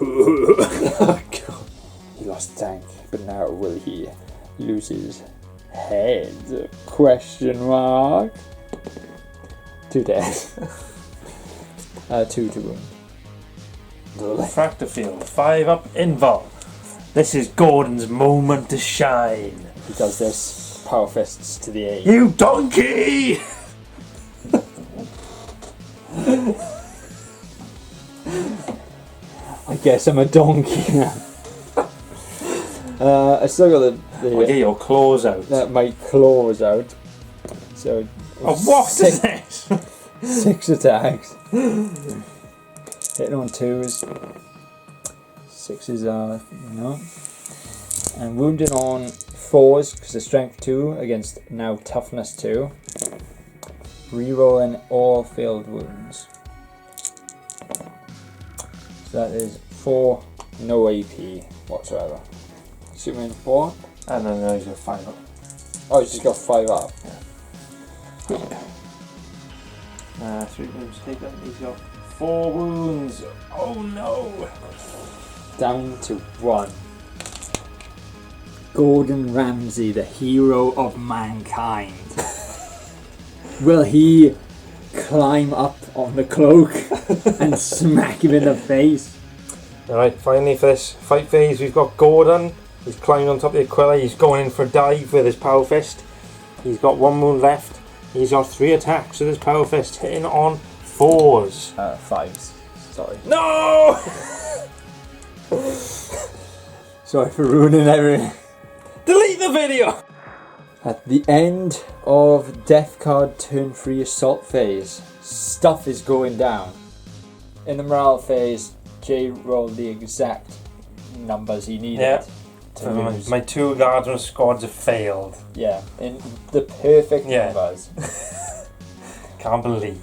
[SPEAKER 1] Oh God. He lost the tank, but now will he lose his head? Question mark. 2 deaths. 2 to wound.
[SPEAKER 2] Fractor field, 5 up, invul. This is Gordon's moment to shine.
[SPEAKER 1] He does this. Power fists to the aid.
[SPEAKER 2] You donkey!
[SPEAKER 1] I guess I'm a donkey now. I still got
[SPEAKER 2] I'll get your claws out.
[SPEAKER 1] my claws out. So
[SPEAKER 2] what is this?
[SPEAKER 1] 6 attacks. Hitting on 2s. 6s are no. And wounding on 4s because they're strength 2 against now toughness 2. Rerolling all failed wounds. So that is 4, no AP whatsoever. Assuming 4.
[SPEAKER 2] And then there's your 5 up.
[SPEAKER 1] Oh, he's just got 5 up.
[SPEAKER 2] 3 wounds taken. He's got 4 wounds. Oh no!
[SPEAKER 1] Down to 1. Gordon Ramsey, the hero of mankind. Will he climb up on the cloak and smack him in the face?
[SPEAKER 2] Alright, finally for this fight phase we've got Gordon. He's climbing on top of the Aquila. He's going in for a dive with his power fist. He's got 1 wound left. He's got 3 attacks with his power fist, hitting on 4s.
[SPEAKER 1] 5s. Sorry.
[SPEAKER 2] No!
[SPEAKER 1] Sorry for ruining everything.
[SPEAKER 2] Delete the video!
[SPEAKER 1] At the end of Death Guard turn 3 assault phase, stuff is going down. In the morale phase, Jay rolled the exact numbers he needed to lose.
[SPEAKER 2] My 2 guardsman squads have failed.
[SPEAKER 1] Yeah, in the perfect
[SPEAKER 2] Yeah.
[SPEAKER 1] numbers.
[SPEAKER 2] Can't believe.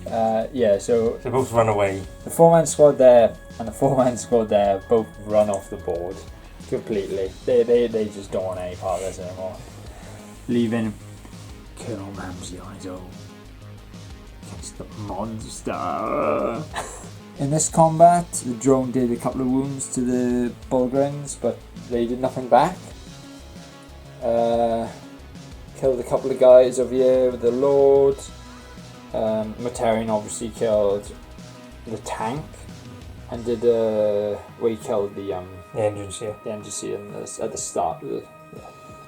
[SPEAKER 1] So
[SPEAKER 2] They both run away.
[SPEAKER 1] the 4-man squad there and the 4-man squad there both run off the board completely. They just don't want any part of this anymore. Leaving Colonel Ramsey on his own against the monster. In this combat, the drone did a couple of wounds to the Bulgrins, but they did nothing back. Killed a couple of guys over here with the Lord. Mortarion obviously killed the tank and did he killed the
[SPEAKER 2] engines here.
[SPEAKER 1] The engines here at the start of the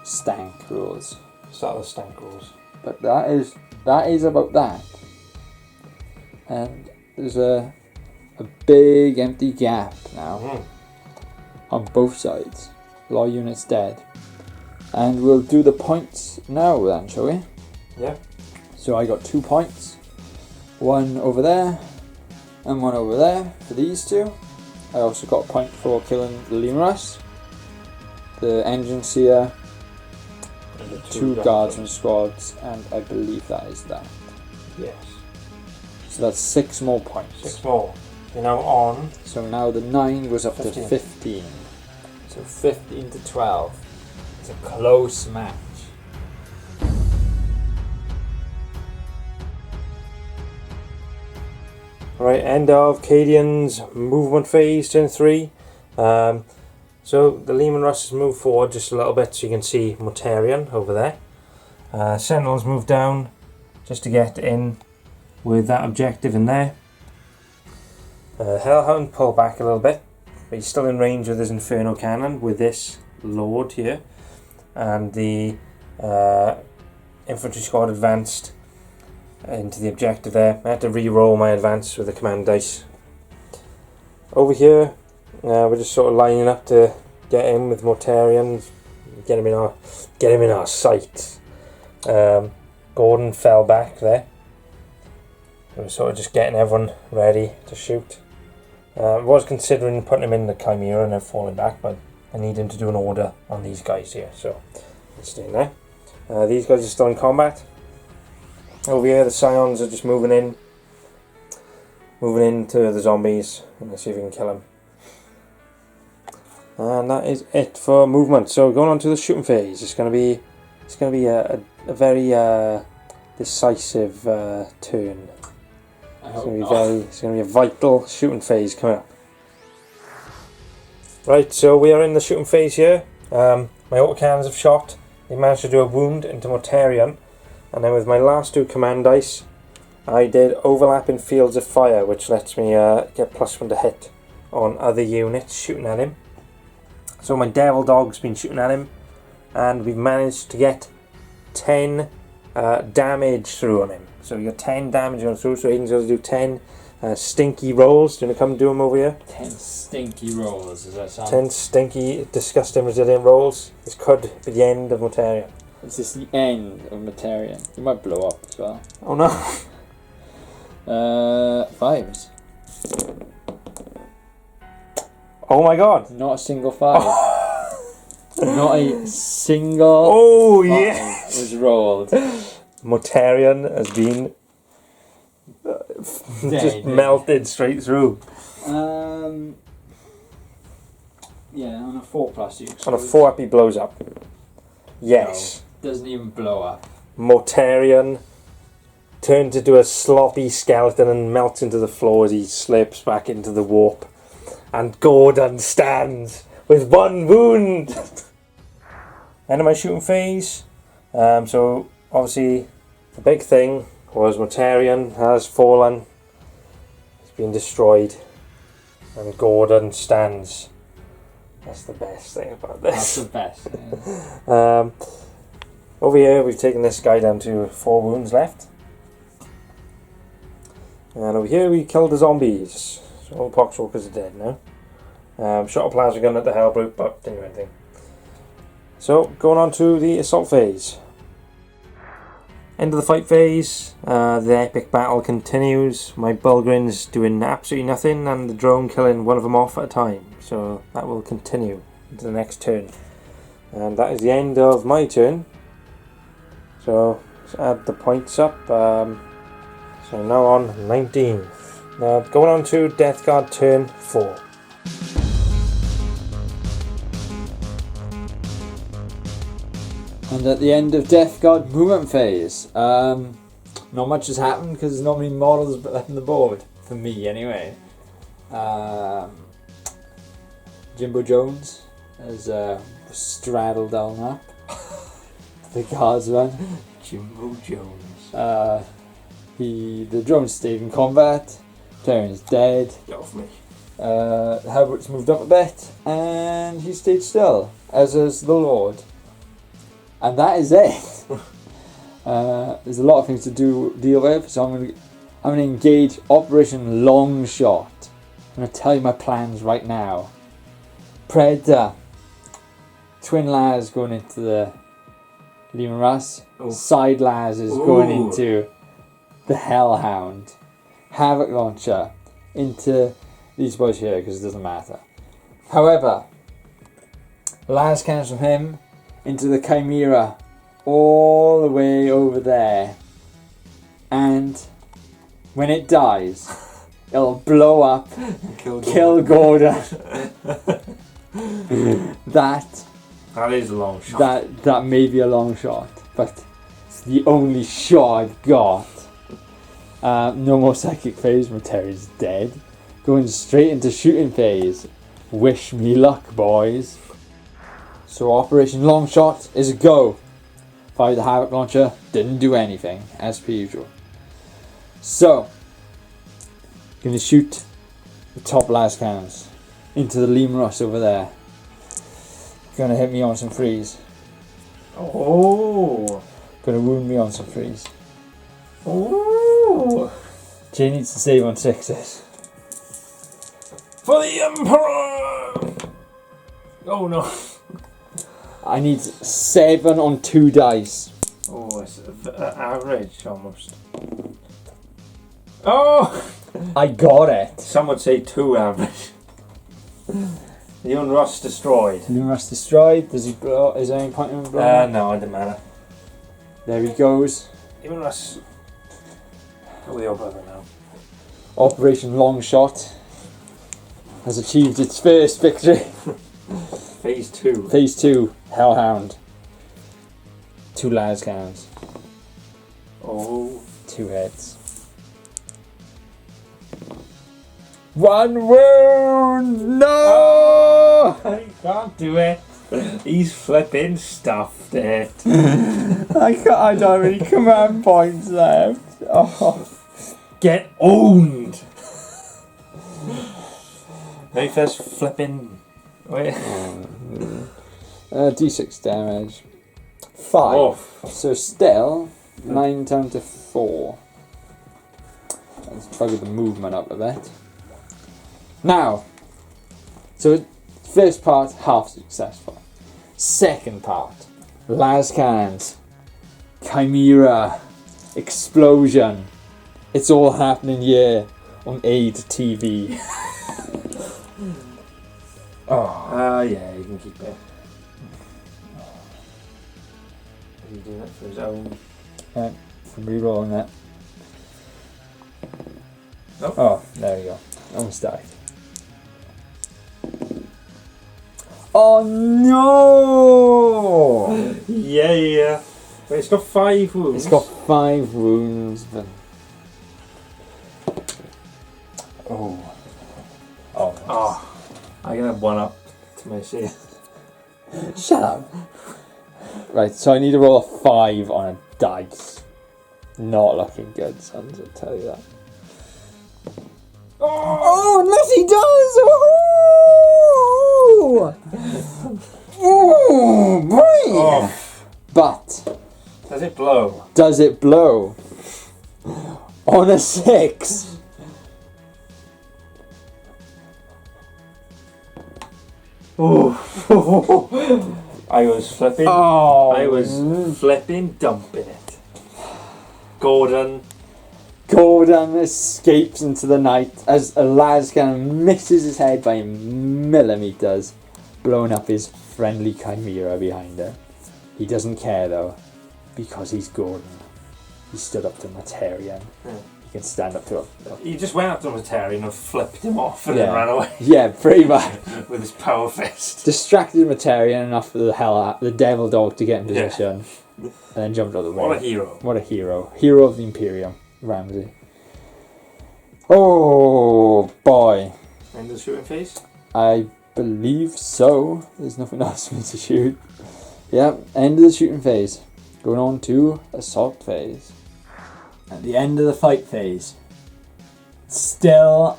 [SPEAKER 1] stank rules.
[SPEAKER 2] Start of the stank rules.
[SPEAKER 1] But that is about that. And there's a big empty gap now on both sides. A lot of units dead. And we'll do the points now then, shall we?
[SPEAKER 2] Yeah.
[SPEAKER 1] So I got 2 points. 1 over there and 1 over there for these 2. I also got a point for killing the Lemurus, the engine seer, the 2 guardsman squads, and I believe that is that.
[SPEAKER 2] Yes.
[SPEAKER 1] So that's 6 more points.
[SPEAKER 2] 6 more. You're now on.
[SPEAKER 1] So now the 9 goes up
[SPEAKER 2] 15.
[SPEAKER 1] to 15. So 15 to 12. It's a close match.
[SPEAKER 2] Right, end of CADIAN's movement phase, turn 3. So the Lehman Russ has moved forward just a little bit so you can see Mortarion over there. Sentinels moved down just to get in with that objective in there. Hellhound pulled back a little bit, but he's still in range with his Inferno Cannon with this Lord here. And the infantry squad advanced into the objective there. I had to re-roll my advance with the command dice. Over here, we're just sort of lining up to get in with Mortarion, get him in our sights. Gordon fell back there. We're sort of just getting everyone ready to shoot. I was considering putting him in the Chimera and then falling back, but I need him to do an order on these guys here, so let's stay in there. These guys are still in combat. Over here, the Scions are just moving in moving into the zombies and see if we can kill them. And that is it for movement. So going on to the shooting phase. It's going to be a very decisive turn. It's going to be a vital shooting phase coming up. Right, so we are in the shooting phase here. My autocannons have shot. They managed to do a wound into Mortarion, and then with my last 2 command dice, I did overlapping fields of fire, which lets me get +1 to hit on other units shooting at him. So my devil dog's been shooting at him, and we've managed to get 10 damage through on him. So we got 10 damage on through, so Aidan's going to do 10 stinky rolls. Do you want to come do them over here?
[SPEAKER 1] 10 stinky rolls, does that sound?
[SPEAKER 2] 10 stinky, disgusting, resilient rolls. This could be the end of Mortarion.
[SPEAKER 1] Is this the end of Militarum? He might blow up as well.
[SPEAKER 2] Oh no.
[SPEAKER 1] 5s.
[SPEAKER 2] Oh my god.
[SPEAKER 1] Not a single 5. Not a single.
[SPEAKER 2] Oh yes.
[SPEAKER 1] Was rolled.
[SPEAKER 2] Mortarion has been just melted straight through.
[SPEAKER 1] Yeah, on a 4+ you.
[SPEAKER 2] On a 4 up he blows up. Yes.
[SPEAKER 1] No, doesn't even blow up.
[SPEAKER 2] Mortarion turns into a sloppy skeleton and melts into the floor as he slips back into the warp. And Gordon stands with 1 wound. End of my shooting phase. So obviously the big thing was Mortarion has fallen. He's been destroyed. And Gordon stands. That's the best thing about this.
[SPEAKER 1] That's the best. Yeah.
[SPEAKER 2] Over here we've taken this guy down to 4 wounds left. And over here we killed the zombies. So all the poxwalkers are dead now. Shot a plasma gun at the Hellbrute, but didn't do anything. So going on to the assault phase. End of the fight phase. The epic battle continues. My Bulgrin's doing absolutely nothing, and the drone killing one of them off at a time. So that will continue into the next turn. And that is the end of my turn. So let's add the points up. So now on 19. Now going on to Death Guard turn 4.
[SPEAKER 1] And at the end of Death Guard movement phase, not much has happened because there's not many models left on the board, for me anyway. Jimbo Jones has straddled on up. The guardsman.
[SPEAKER 2] Jimbo Jones.
[SPEAKER 1] The drone stayed in combat. Terran's dead.
[SPEAKER 2] Get off me.
[SPEAKER 1] Herbert's moved up a bit, and he stayed still, as is the Lord. And that is it. There's a lot of things to deal with, so I'm going to engage Operation Long Shot. I'm going to tell you my plans right now. Predator. Twin Laz going into the Lehman Russ.
[SPEAKER 2] Oh.
[SPEAKER 1] Side Laz is going into the Hellhound. Havoc Launcher into these boys here because it doesn't matter. However, Laz comes from him into the Chimera all the way over there, and when it dies it'll blow up, kill Gordon. That
[SPEAKER 2] is a long shot.
[SPEAKER 1] That may be a long shot, but it's the only shot I've got. No more psychic phase. Mortarion's dead. Going straight into shooting phase. Wish me luck, boys. So Operation Long Shot is a go. Fired the Havoc Launcher, didn't do anything, as per usual. So, gonna shoot the top las cannons into the Lehman Russ over there. Gonna hit me on some freeze.
[SPEAKER 2] Oh!
[SPEAKER 1] Gonna wound me on some freeze.
[SPEAKER 2] Oh!
[SPEAKER 1] Jay needs to save on 6s.
[SPEAKER 2] For the Emperor! Oh no.
[SPEAKER 1] I need 7 on 2 dice.
[SPEAKER 2] Oh, it's average almost. Oh!
[SPEAKER 1] I got it.
[SPEAKER 2] Some would say 2 average. The Unrust destroyed.
[SPEAKER 1] Lehman Russ destroyed. Does he blow? Is there any point in him blowing?
[SPEAKER 2] No, it doesn't matter.
[SPEAKER 1] There he goes.
[SPEAKER 2] Unrust. Go with your brother now.
[SPEAKER 1] Operation Longshot has achieved its first victory.
[SPEAKER 2] Phase 2.
[SPEAKER 1] Phase 2, Hellhound. 2 lascans.
[SPEAKER 2] Oh.
[SPEAKER 1] 2 heads. 1 wound! No!
[SPEAKER 2] I can't do it. He's flipping stuffed it.
[SPEAKER 1] I don't have any command points left. Oh.
[SPEAKER 2] Get owned. Maybe first flipping. Wait.
[SPEAKER 1] D6 damage. 5.
[SPEAKER 2] Oh.
[SPEAKER 1] So still 9 down to 4. Let's bugger the movement up a bit. Now, so first part half successful. Second part, lascans, chimera, explosion. It's all happening here on AID TV. Oh.
[SPEAKER 2] Yeah, you can keep it. Is he doing it for his own?
[SPEAKER 1] From rerolling that.
[SPEAKER 2] Nope.
[SPEAKER 1] Oh, there we go. Almost died. Oh no!
[SPEAKER 2] Yeah. But it's got 5 wounds.
[SPEAKER 1] It's got 5 wounds, but oh.
[SPEAKER 2] I can have 1 up to my share.
[SPEAKER 1] Shut up. Right, so I need to roll a 5 on a dice. Not looking good, sons, I'll tell you that. Oh, unless he does! Oh, boy!
[SPEAKER 2] Oh.
[SPEAKER 1] But
[SPEAKER 2] Does it blow?
[SPEAKER 1] does it blow? On a 6.
[SPEAKER 2] Oh. I was flipping.
[SPEAKER 1] Oh,
[SPEAKER 2] I was flipping dumping it. Gordon
[SPEAKER 1] escapes into the night as a lascan misses his head by millimeters, blowing up his friendly chimera behind her. He doesn't care though, because he's Gordon. He stood up to Mortarion.
[SPEAKER 2] Yeah.
[SPEAKER 1] He can stand up to him.
[SPEAKER 2] He just went up to Militarum and flipped him off and then ran away
[SPEAKER 1] Yeah, pretty much.
[SPEAKER 2] with his power fist.
[SPEAKER 1] Distracted Mortarion enough for the devil dog to get in position, and then jumped out of the way.
[SPEAKER 2] What a hero.
[SPEAKER 1] What a hero. Hero of the Imperium, Ramsey. Oh boy.
[SPEAKER 2] End of the shooting phase?
[SPEAKER 1] I believe so. There's nothing else for me to shoot. Yeah, end of the shooting phase. Going on to assault phase. At the end of the fight phase. Still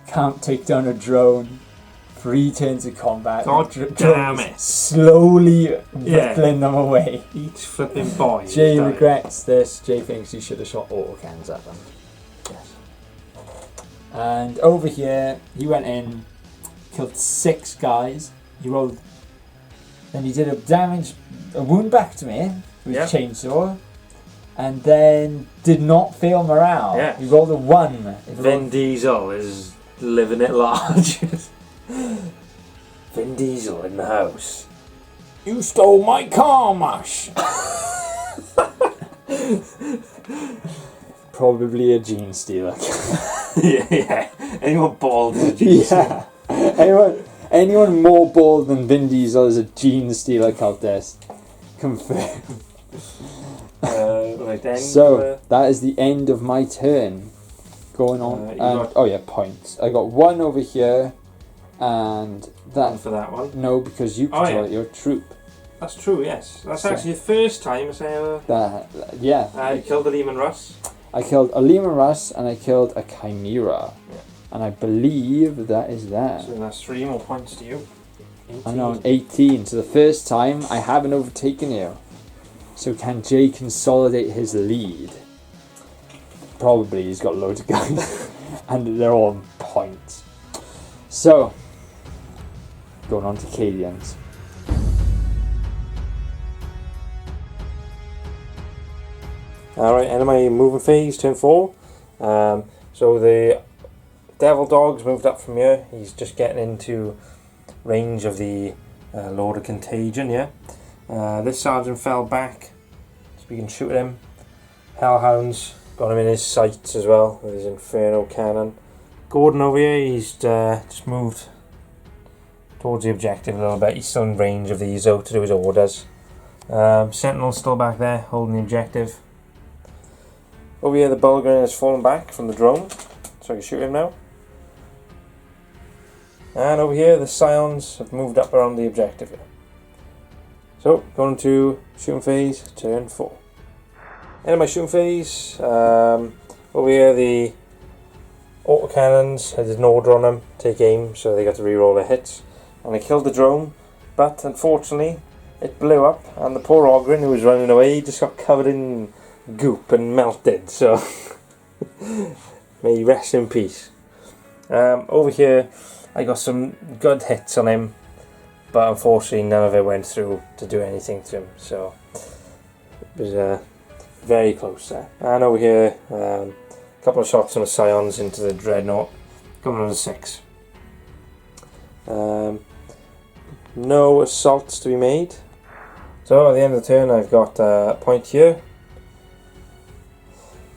[SPEAKER 1] can't take down a drone. 3 turns of combat.
[SPEAKER 2] God damn it.
[SPEAKER 1] Slowly whittling them away.
[SPEAKER 2] Each flipping boy.
[SPEAKER 1] Jay regrets this. Jay thinks he should have shot autocans at them.
[SPEAKER 2] Yes.
[SPEAKER 1] And over here, he went in, killed 6 guys. He rolled. Then he did a wound back to me with chainsaw, and then did not fail morale.
[SPEAKER 2] Yeah.
[SPEAKER 1] He rolled a 1.
[SPEAKER 2] Vin Diesel is living it large. Vin Diesel in the house.
[SPEAKER 1] You stole my car, Mash. Probably a gene stealer.
[SPEAKER 2] yeah. Anyone bald is a gene stealer.
[SPEAKER 1] Anyone more bald than Vin Diesel is a gene stealer cultist. Confirmed. So that is the end of my turn. Going on, points. I got 1 over here, and that.
[SPEAKER 2] One for that one.
[SPEAKER 1] No, because you control your troop.
[SPEAKER 2] That's true. Yes, that's actually the first time I say. I killed the Lehman Russ.
[SPEAKER 1] I killed a Lehman Russ and I killed a Chimera.
[SPEAKER 2] Yeah.
[SPEAKER 1] And I believe that is that.
[SPEAKER 2] So that's 3 more points to you. 18.
[SPEAKER 1] I'm on 18. So the first time I haven't overtaken you. So can Jay consolidate his lead? Probably. He's got loads of guns. And they're all on points. So, going on to CADIANs.
[SPEAKER 2] Alright, end of my moving phase, turn 4. So the Devil Dog's moved up from here. He's just getting into range of the Lord of Contagion, this sergeant fell back, so we can shoot at him. Hellhound's Got him in his sights as well with his Inferno cannon. Gordon over here, he's just moved towards the objective a little bit. He's still in range of these though to do his orders. Sentinel's still back there holding the objective. Over here the Bulgarian has fallen back from the drone, so I can shoot him now. And over here the Scions have moved up around the objective here. So, going to shooting phase, turn 4. End of my shooting phase. Over here the autocannons had an order on them, take aim, so they got to re-roll their hits. And I killed the drone, but unfortunately it blew up, and the poor Ogryn who was running away just got covered in goop and melted, so may he rest in peace. Over here I got some good hits on him, but unfortunately none of it went through to do anything to him, so it was very close there. And over here, a couple of shots on the Scions into the Dreadnought, coming on a 6. No assaults to be made. So at the end of the turn I've got a point here.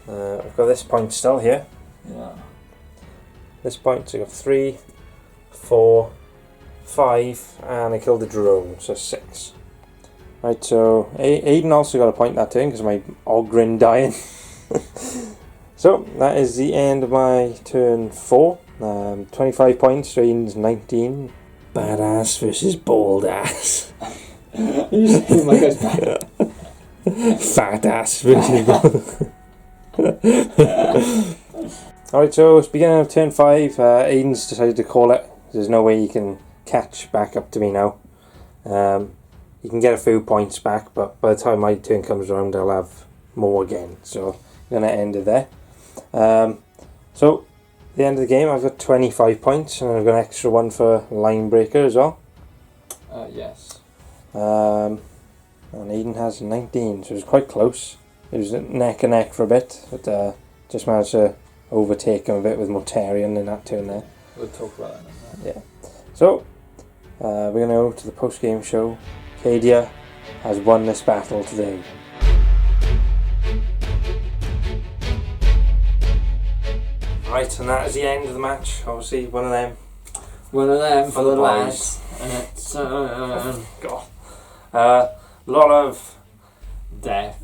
[SPEAKER 2] I've got this point still here.
[SPEAKER 1] Yeah.
[SPEAKER 2] This point, so I got 3, 4, 5, and I killed the drone, so 6. Right, so Aiden also got a point that turn because of my Ogryn dying. So that is the end of my turn 4. 25 points, Aiden's 19. Badass versus bald ass.
[SPEAKER 1] You say my guy's back.
[SPEAKER 2] Fat ass versus bald. Alright, so it's beginning of turn 5. Aiden's decided to call it. There's no way he can catch back up to me now. You can get a few points back, but by the time my turn comes around I'll have more again, so I'm going to end it there. So at the end of the game I've got 25 points, and I've got an extra one for line breaker as well.
[SPEAKER 1] Yes.
[SPEAKER 2] And Aiden has 19, so it was quite close. It was neck and neck for a bit, but just managed to overtake him a bit with Mortarion in that turn there.
[SPEAKER 1] We'll talk about that in a minute.
[SPEAKER 2] Yeah. So we're going to go to the post-game show. CADIAN has won this battle today. Right, and that is the end of the match. Obviously, one of them.
[SPEAKER 1] One of them for the
[SPEAKER 2] boys.
[SPEAKER 1] lads. And it's
[SPEAKER 2] God. A lot of
[SPEAKER 1] death.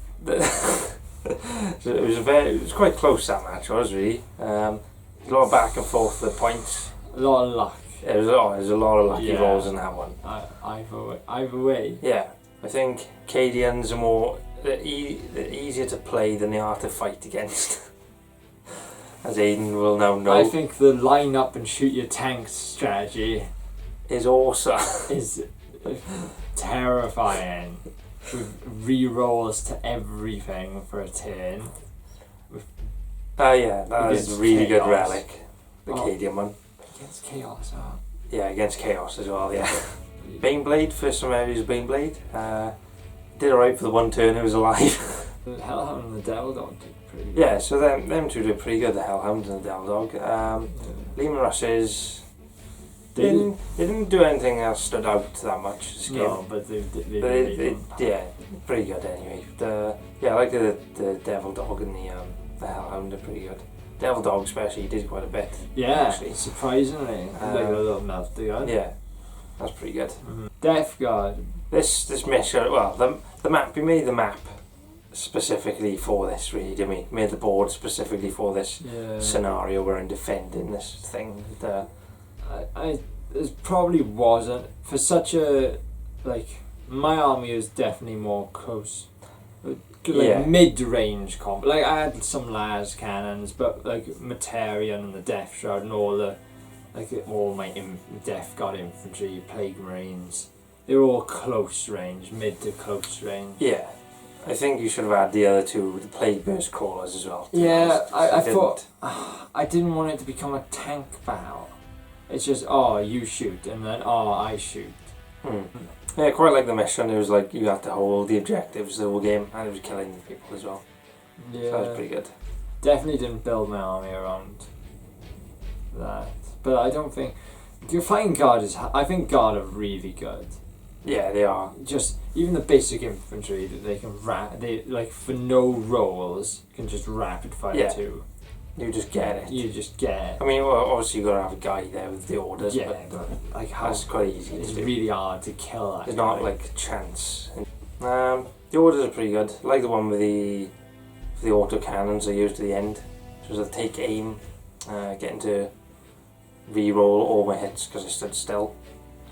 [SPEAKER 2] it was quite close, that match was really. A lot of back and forth for the points.
[SPEAKER 1] A lot of luck.
[SPEAKER 2] There was a lot of lucky rolls in that one.
[SPEAKER 1] Either way.
[SPEAKER 2] Yeah, I think CADIANs are they're easier to play than they are to fight against. As Aiden will now know.
[SPEAKER 1] I think the line up and shoot your tanks strategy
[SPEAKER 2] is awesome.
[SPEAKER 1] Is terrifying. With re-rolls to everything for a turn.
[SPEAKER 2] Yeah, that is a really
[SPEAKER 1] chaos.
[SPEAKER 2] good relic. The CADIAN one.
[SPEAKER 1] Against chaos,
[SPEAKER 2] Yeah, against chaos as well, yeah. Baneblade, first time I used Baneblade. Did alright for the one turn it was alive.
[SPEAKER 1] The Hellhound and the Devil Dog did pretty good.
[SPEAKER 2] Yeah, so them two did pretty good, the Hellhound and the Devil Dog. Lehman Rushes they didn't do anything else stood out that much this game.
[SPEAKER 1] No, but they
[SPEAKER 2] yeah, pretty good anyway. I like the Devil Dog and the Hellhound are pretty good. Devil Dog especially did quite a bit.
[SPEAKER 1] Yeah,
[SPEAKER 2] actually.
[SPEAKER 1] Surprisingly. Like a little meltdown.
[SPEAKER 2] Yeah, that's pretty good.
[SPEAKER 1] Death Guard.
[SPEAKER 2] This mission, well, the map, we made the map specifically for this, really, didn't we? Made the board specifically for this scenario where I'm defending this thing.
[SPEAKER 1] It probably wasn't for such a, like, my army was definitely more close, like mid-range comp. Like I had some las cannons, but like Mortarion and the Death Shroud and all my Death Guard infantry, Plague Marines, they were all close range, mid to close range.
[SPEAKER 2] Yeah, I think you should have had the other two, the Plague Burst Crawlers as well.
[SPEAKER 1] Yeah, I thought I didn't want it to become a tank battle. It's just, you shoot, and then, I shoot.
[SPEAKER 2] Yeah, quite like the mission. It was like you had to hold the objectives the whole game, and it was killing people as well. Yeah. So that was pretty good.
[SPEAKER 1] Definitely didn't build my army around that. But I don't think... Your fighting Guard I think Guard are really good.
[SPEAKER 2] Yeah, they are.
[SPEAKER 1] Just even the basic infantry that they can they like for no rolls can just rapid fire to.
[SPEAKER 2] You just get it.
[SPEAKER 1] You just get it.
[SPEAKER 2] I mean, well, obviously you got to have a guy there with the orders.
[SPEAKER 1] Yeah,
[SPEAKER 2] but
[SPEAKER 1] like
[SPEAKER 2] that's quite easy.
[SPEAKER 1] It's really hard to kill that.
[SPEAKER 2] It's not like chance. The orders are pretty good. I like the one with the auto cannons I used at the end. Which was a take aim, getting to re-roll all my hits because I stood still.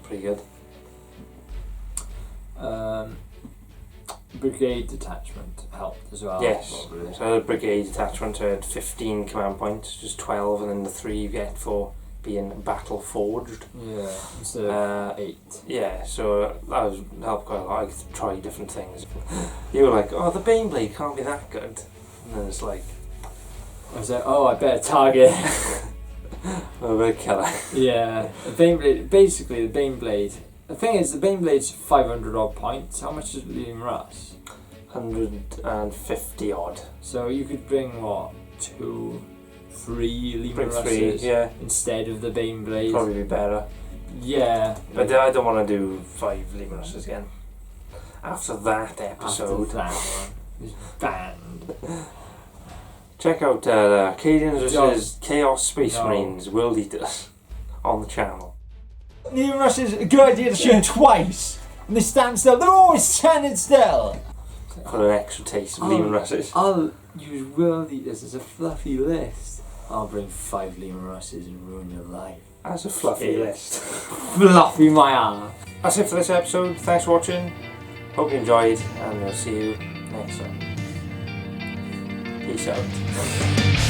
[SPEAKER 2] Pretty good.
[SPEAKER 1] Brigade detachment helped as well.
[SPEAKER 2] Yes. So the brigade detachment had 15 command points, just 12, and then the 3 you get for being battle forged.
[SPEAKER 1] Yeah, instead of 8.
[SPEAKER 2] Yeah, so that was helped quite a lot. I could try different things. You were like, oh, the Baneblade can't be that good. And then it's like,
[SPEAKER 1] I was like, oh, I better target.
[SPEAKER 2] oh, we're killer.
[SPEAKER 1] Yeah, the Baneblade. Basically, the Baneblade. The thing is, the Baneblade's 500 odd points. How much is Leading Russ?
[SPEAKER 2] 150 odd.
[SPEAKER 1] So you could bring what, 2, 3 Leading Russes instead of the Baneblade.
[SPEAKER 2] Probably be better.
[SPEAKER 1] Yeah,
[SPEAKER 2] but I don't want to do 5 Leading Russes again. After that episode,
[SPEAKER 1] after that one is banned.
[SPEAKER 2] Check out CADIANS vs Chaos Space Marines World Eaters on the channel.
[SPEAKER 1] Leading Russes are a good idea to shoot twice. And they stand still. They're always standing still.
[SPEAKER 2] For an extra taste of Leading Russes.
[SPEAKER 1] I'll use World Eaters as a fluffy list. I'll bring 5 Leading Russes and ruin your life.
[SPEAKER 2] As a fluffy list.
[SPEAKER 1] Fluffy my arm.
[SPEAKER 2] That's it for this episode. Thanks for watching. Hope you enjoyed, and we'll see you next time. Peace out.